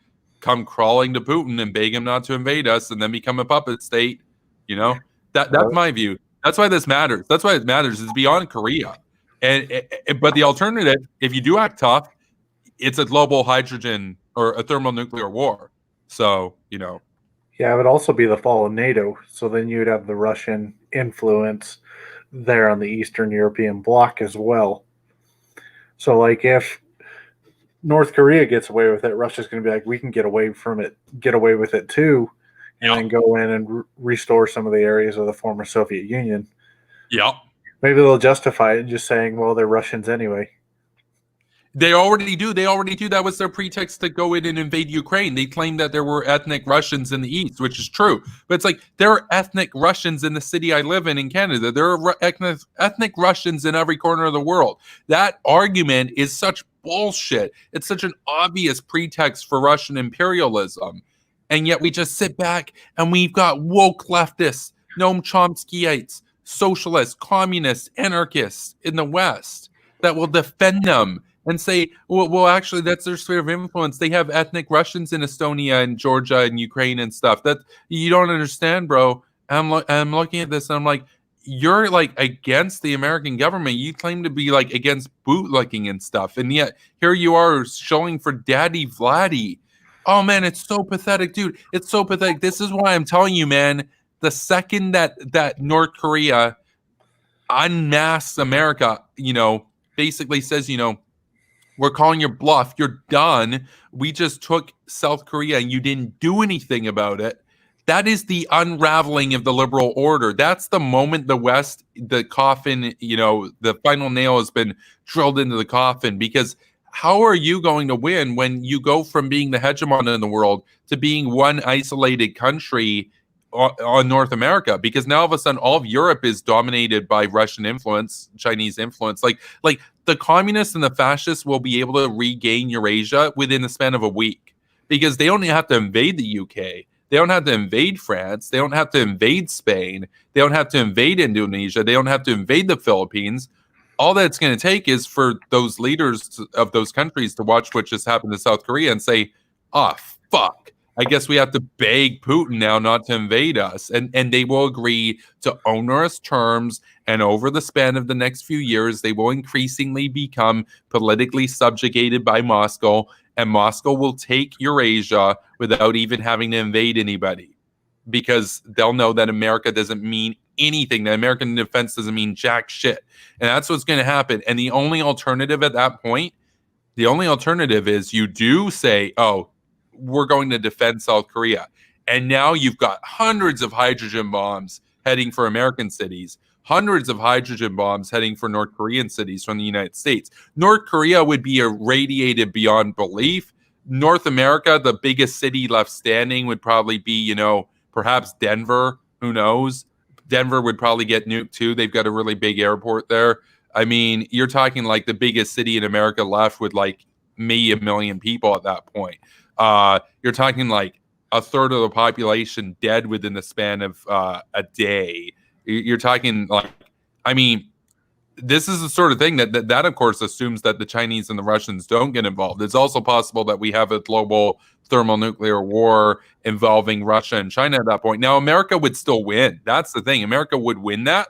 come crawling to Putin and beg him not to invade us and then become a puppet state. You know, that's my view. That's why this matters. That's why it matters. It's beyond Korea. But the alternative, if you do act tough, it's a global hydrogen or a thermonuclear war. So, you know. Yeah, it would also be the fall of NATO. So then you'd have the Russian influence there on the Eastern European bloc as well. So, like, if North Korea gets away with it, Russia's going to be like, we can get away with it too, and then go in and restore some of the areas of the former Soviet Union. Yeah. Maybe they'll justify it just saying, well, they're Russians anyway. They already do. That was their pretext to go in and invade Ukraine. They claimed that there were ethnic Russians in the East, which is true. But it's like, there are ethnic Russians in the city I live in Canada. There are ethnic Russians in every corner of the world. That argument is such bullshit. It's such an obvious pretext for Russian imperialism. And yet we just sit back and we've got woke leftists, Noam Chomskyites, socialists, communists, anarchists in the West that will defend them and say, well, actually, that's their sphere of influence. They have ethnic Russians in Estonia and Georgia and Ukraine and stuff. That you don't understand, bro. I'm looking at this and I'm like, you're like against the American government. You claim to be like against bootlicking and stuff, and yet here you are showing for Daddy Vladdy. Oh man, it's so pathetic, dude. It's so pathetic. This is why I'm telling you, man. The second that North Korea unmasks America, you know, basically says, you know, we're calling your bluff. You're done. We just took South Korea and you didn't do anything about it. That is the unraveling of the liberal order. That's the moment the West, the coffin, you know, the final nail has been drilled into the coffin. Because how are you going to win when you go from being the hegemon in the world to being one isolated country on North America? Because now all of a sudden all of Europe is dominated by Russian influence, Chinese influence. Like the communists and the fascists will be able to regain Eurasia within the span of a week, because they don't have to invade the UK. They don't have to invade France. They don't have to invade Spain. They don't have to invade Indonesia. They don't have to invade the Philippines. All that's going to take is for those leaders of those countries to watch what just happened to South Korea and say, oh, fuck. I guess we have to beg Putin now not to invade us. And they will agree to onerous terms. And over the span of the next few years, they will increasingly become politically subjugated by Moscow. And Moscow will take Eurasia without even having to invade anybody, because they'll know that America doesn't mean anything. The American defense doesn't mean jack shit. And that's what's going to happen. And the only alternative at that point, is you do say, oh, we're going to defend South Korea. And now you've got hundreds of hydrogen bombs heading for American cities, hundreds of hydrogen bombs heading for North Korean cities from the United States. North Korea would be irradiated beyond belief. North America, the biggest city left standing would probably be, you know, perhaps Denver. Who knows? Denver would probably get nuked too. They've got a really big airport there. I mean, you're talking like the biggest city in America left with like maybe 1 million people at that point. You're talking like a third of the population dead within the span of a day. You're talking like, I mean, this is the sort of thing that of course assumes that the Chinese and the Russians don't get involved. It's also possible that we have a global thermonuclear war involving Russia and China at that point. Now, America would still win. That's the thing. America would win that.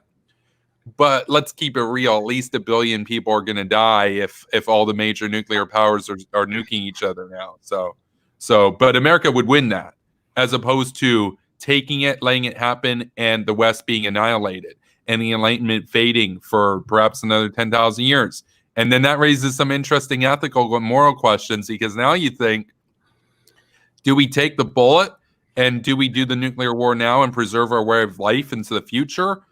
But let's keep it real. At least 1 billion people are going to die if all the major nuclear powers are nuking each other now. But America would win that, as opposed to taking it, letting it happen, and the West being annihilated, and the Enlightenment fading for perhaps another 10,000 years. And then that raises some interesting ethical and moral questions, because now you think, do we take the bullet And do we do the nuclear war now and preserve our way of life into the future?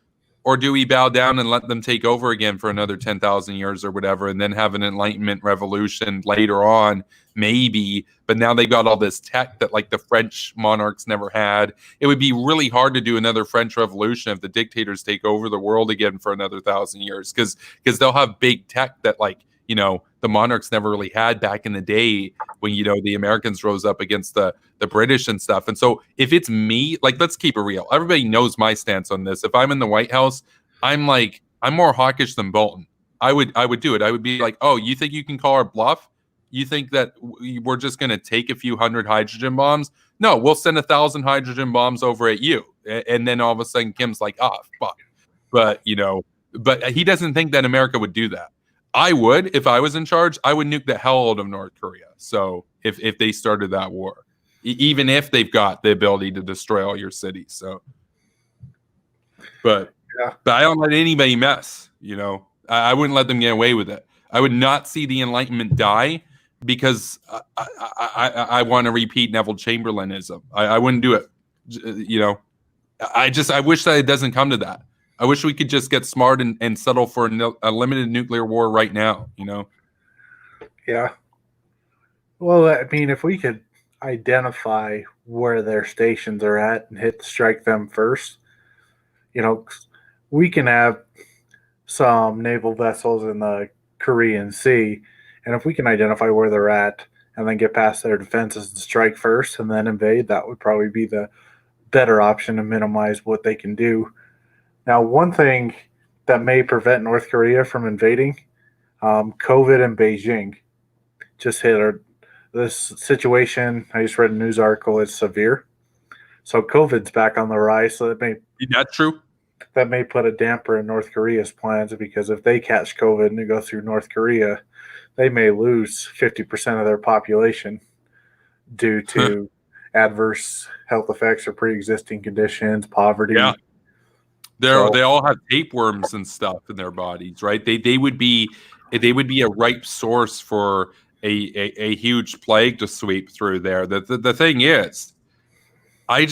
Or do we bow down and let them take over again for another 10,000 years or whatever, and then have an Enlightenment revolution later on, maybe? But now they got all this tech that like the French monarchs never had. It would be really hard to do another French revolution if the dictators take over the world again for another 1,000 years, because they'll have big tech that like, you know, the monarchs never really had back in the day when, you know, the Americans rose up against the British and stuff. And so if it's me, like, let's keep it real. Everybody knows my stance on this. If I'm in the White House, I'm more hawkish than Bolton. I would do it. I would be like, oh, you think you can call our bluff? You think that we're just going to take a few hundred hydrogen bombs? No, we'll send 1,000 hydrogen bombs over at you. And then all of a sudden Kim's like, oh, fuck. But, you know, but he doesn't think that America would do that. I would, if I was in charge, I would nuke the hell out of North Korea. So if they started that war, even if they've got the ability to destroy all your cities. So, but I don't let anybody mess, you know, I wouldn't let them get away with it. I would not see the Enlightenment die because I want to repeat Neville Chamberlainism. I wouldn't do it. You know, I wish that it doesn't come to that. I wish we could just get smart and settle for a limited nuclear war right now, you know? Yeah. Well, I mean, if we could identify where their stations are at and strike them first, you know, we can have some naval vessels in the Korean Sea, and if we can identify where they're at and then get past their defenses and strike first and then invade, that would probably be the better option to minimize what they can do. Now, one thing that may prevent North Korea from invading, COVID in Beijing just hit this situation. I just read a news article. It's severe. So COVID's back on the rise. So that's true. That may put a damper in North Korea's plans, because if they catch COVID and they go through North Korea, they may lose 50% of their population due to adverse health effects or pre-existing conditions, poverty. Yeah. They all have tapeworms and stuff in their bodies, right? They would be a ripe source for a huge plague to sweep through there. The thing is, I'm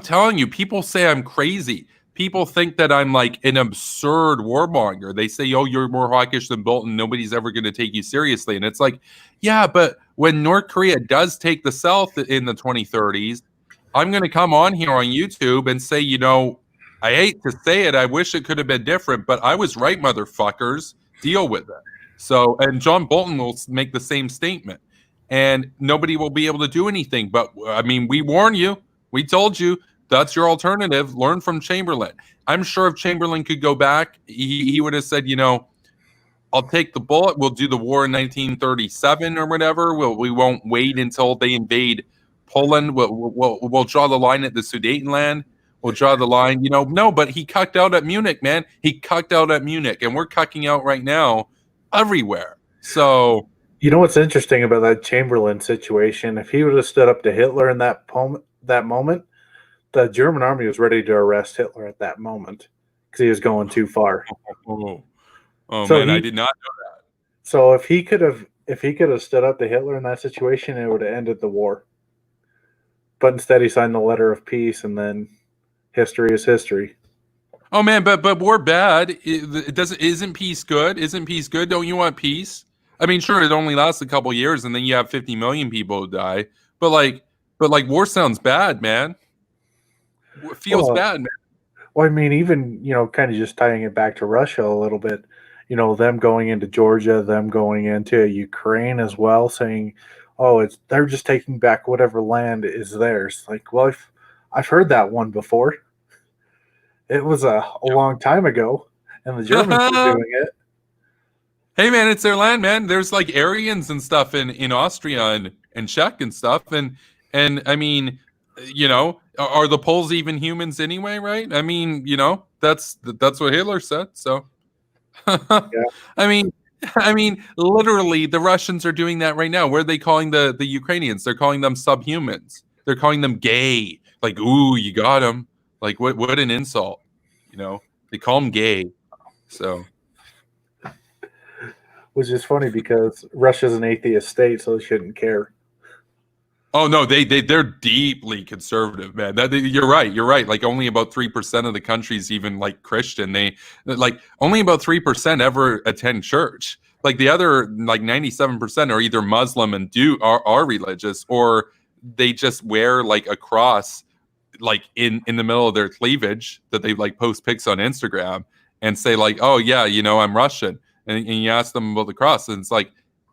telling you, people say I'm crazy. People think that I'm like an absurd warmonger. They say, oh, you're more hawkish than Bolton. Nobody's ever going to take you seriously. And it's like, yeah, but when North Korea does take the South in the 2030s, I'm going to come on here on YouTube and say, you know, I hate to say it, I wish it could have been different, but I was right, motherfuckers. Deal with it. So, and John Bolton will make the same statement, and nobody will be able to do anything. But I mean, we warn you. We told you that's your alternative. Learn from Chamberlain. I'm sure if Chamberlain could go back, he would have said, you know, I'll take the bullet. We'll do the war in 1937 or whatever. We won't wait until they invade Poland. We'll draw the line at the Sudetenland. We'll draw the line, you know. No, but he cucked out at Munich, man. He cucked out at Munich, and we're cucking out right now everywhere. So, you know what's interesting about that Chamberlain situation? If he would have stood up to Hitler in that moment, the German army was ready to arrest Hitler at that moment because he was going too far. Oh so man, I did not know that. So if he could have stood up to Hitler in that situation, it would have ended the war. But instead, he signed the letter of peace, and then history is history. Oh man, but war bad. Isn't peace good? Isn't peace good? Don't you want peace? I mean, sure, it only lasts a couple years, and then you have 50 million people who die. But war sounds bad, man. It feels bad, man. Well, I mean, even, you know, kind of just tying it back to Russia a little bit, you know, them going into Georgia, them going into Ukraine as well, saying, oh, they're just taking back whatever land is theirs. Like, well, I've heard that one before. It was a long time ago, and the Germans were doing it. Hey, man, it's their land, man. There's like Aryans and stuff in Austria and Czech and stuff. And I mean, you know, are the Poles even humans anyway, right? I mean, you know, that's what Hitler said. So, I mean, literally, the Russians are doing that right now. What are they calling the Ukrainians? They're calling them subhumans. They're calling them gay. Like, ooh, you got them. Like, what an insult. You know, they call them gay. So, which is funny because Russia's an atheist state, so they shouldn't care. Oh no, they're deeply conservative, man. You're right. You're right. Like only about 3% of the country's even like Christian. They like only about 3% ever attend church. Like the other like 97% are either Muslim and are religious, or they just wear like a cross like in the middle of their cleavage that they like post pics on Instagram and say like, oh yeah, I'm Russian, and you ask them about the cross, and it's like,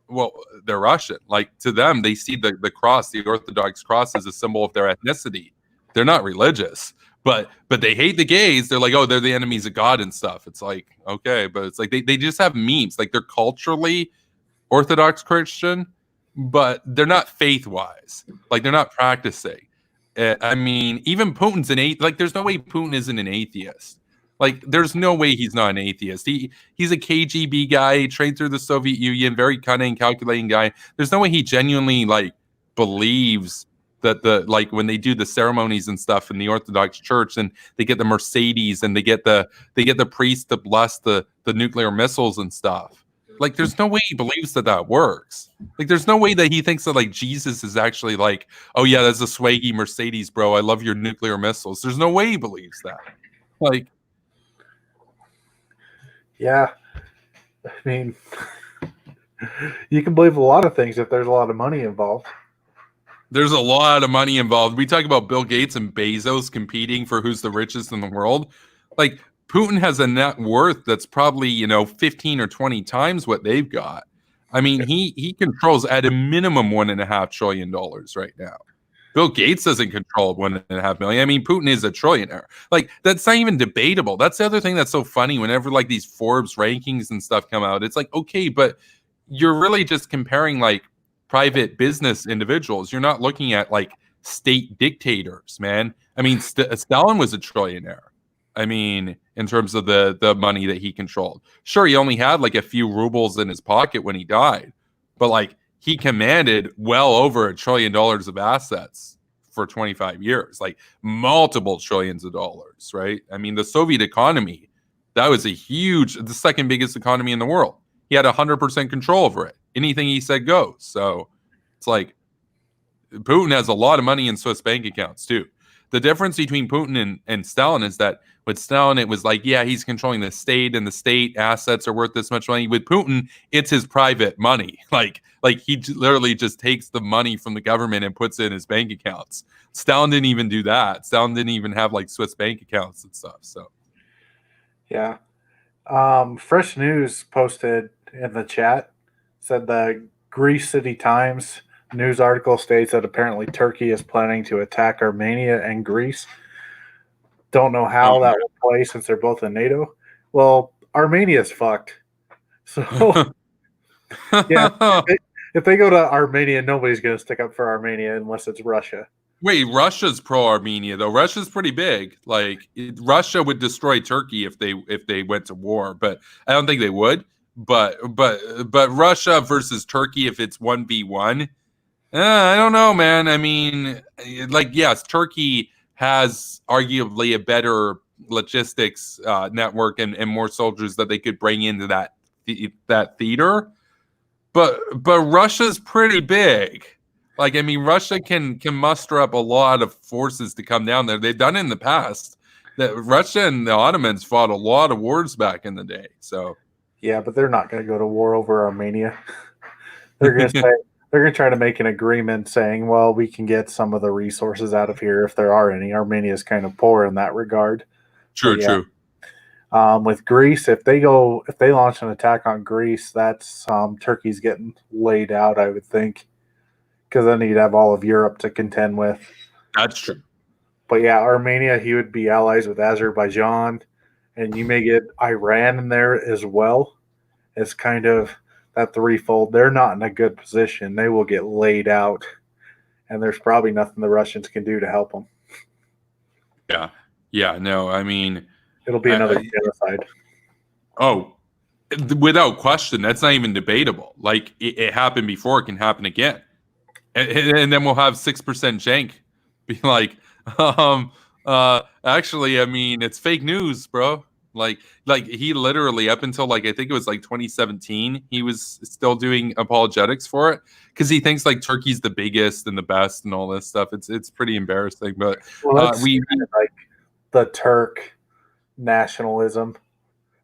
well, they're Russian. Like to them, they see the cross, the Orthodox cross, as a symbol of their ethnicity. They're not religious, but they hate the gays. They're like, oh, they're the enemies of God and stuff. It's like, okay, but it's like they just have memes. Like they're culturally Orthodox Christian, but they're not faith wise. Like they're not practicing. I mean, even Putin's an atheist. Like, there's no way Putin isn't an atheist. Like, there's no way he's not an atheist. He's a KGB guy, he trained through the Soviet Union, very cunning, calculating guy. There's no way he genuinely like believes that the like when they do the ceremonies and stuff in the Orthodox Church, and they get the Mercedes and they get the priest to bless the nuclear missiles and stuff. Like, there's no way he believes that works. Like, there's no way that he thinks that like Jesus is actually like, oh yeah, that's a swaggy Mercedes, bro. I love your nuclear missiles. There's no way he believes that. Like, yeah, I mean, you can believe a lot of things if there's a lot of money involved. There's a lot of money involved. We talk about Bill Gates and Bezos competing for who's the richest in the world. Like, Putin has a net worth that's probably, 15 or 20 times what they've got. I mean, he controls at a minimum $1.5 trillion right now. Bill Gates doesn't control 1.5 million. I mean, Putin is a trillionaire. Like, that's not even debatable. That's the other thing that's so funny. Whenever like these Forbes rankings and stuff come out, it's like, okay, but you're really just comparing like private business individuals. You're not looking at like state dictators, man. I mean, Stalin was a trillionaire. I mean, in terms of the money that he controlled. Sure, he only had like a few rubles in his pocket when he died, but like he commanded well over $1 trillion of assets for 25 years, like multiple trillions of dollars, right? I mean, the Soviet economy, that was the second biggest economy in the world. He had 100% control over it. Anything he said goes. So it's like Putin has a lot of money in Swiss bank accounts too. The difference between Putin and Stalin is that with Stalin, it was like, yeah, he's controlling the state and the state assets are worth this much money. With Putin, it's his private money. Like he literally just takes the money from the government and puts it in his bank accounts. Stalin didn't even do that. Stalin didn't even have like Swiss bank accounts and stuff. So, yeah. Fresh News posted in the chat, said the Greece City Times news article states that apparently Turkey is planning to attack Armenia and Greece. Don't know how that will play since they're both in NATO. Well, Armenia's fucked. So, yeah, if they go to Armenia, nobody's going to stick up for Armenia unless it's Russia. Wait, Russia's pro-Armenia though. Russia's pretty big. Like Russia would destroy Turkey if they went to war, but I don't think they would. But Russia versus Turkey, if it's 1v1, I don't know, man. I mean, like, yes, Turkey has arguably a better logistics network and more soldiers that they could bring into that theater, but Russia's pretty big. Like, I mean, Russia can muster up a lot of forces to come down there. They've done it in the past. That Russia and the Ottomans fought a lot of wars back in the day. So yeah, but they're not going to go to war over Armenia. They're going to say they're going to try to make an agreement saying, well, we can get some of the resources out of here if there are any. Armenia is kind of poor in that regard. True, yeah. True. With Greece, if they launch an attack on Greece, that's Turkey's getting laid out, I would think, because then you'd have all of Europe to contend with. That's true. But yeah, Armenia, he would be allies with Azerbaijan, and you may get Iran in there as well. It's kind of that threefold. They're not in a good position. They will get laid out, and there's probably nothing the Russians can do to help them. Yeah, no, I mean, it'll be another genocide. Oh, without question, that's not even debatable. Like, it happened before, it can happen again. And then we'll have 6% jank be like, actually, I mean, it's fake news, bro. Like he literally up until like I think it was like 2017, he was still doing apologetics for it because he thinks like Turkey's the biggest and the best and all this stuff. It's pretty embarrassing, but That's we like the Turk nationalism.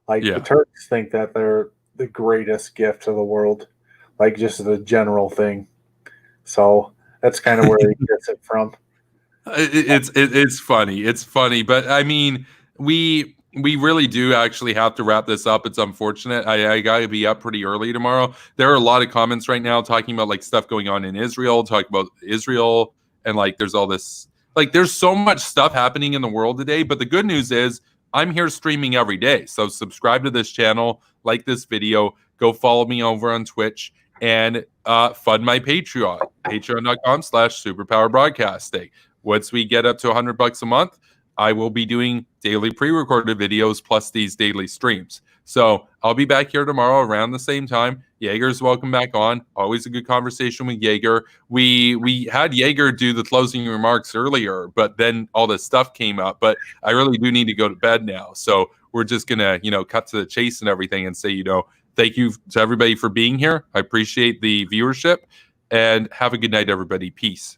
Like yeah. the Turks think that they're the greatest gift to the world, like just the general thing. So that's kind of where he gets it from. It's funny. It's funny, but I mean, we really do actually have to wrap this up. It's unfortunate. I gotta be up pretty early tomorrow. There are a lot of comments right now talking about like stuff going on in Israel, talking about Israel, and like there's all this like there's so much stuff happening in the world today. But the good news is I'm here streaming every day. So subscribe to this channel, like this video, go follow me over on Twitch, and fund my Patreon, patreon.com/superpowerbroadcasting. Once we get up to $100 a month, I will be doing daily pre-recorded videos plus these daily streams. So I'll be back here tomorrow around the same time. Jaeger's welcome back on. Always a good conversation with Jaeger. We had Jaeger do the closing remarks earlier, but then all this stuff came up. But I really do need to go to bed now. So we're just gonna, cut to the chase and everything and say, thank you to everybody for being here. I appreciate the viewership and have a good night, everybody. Peace.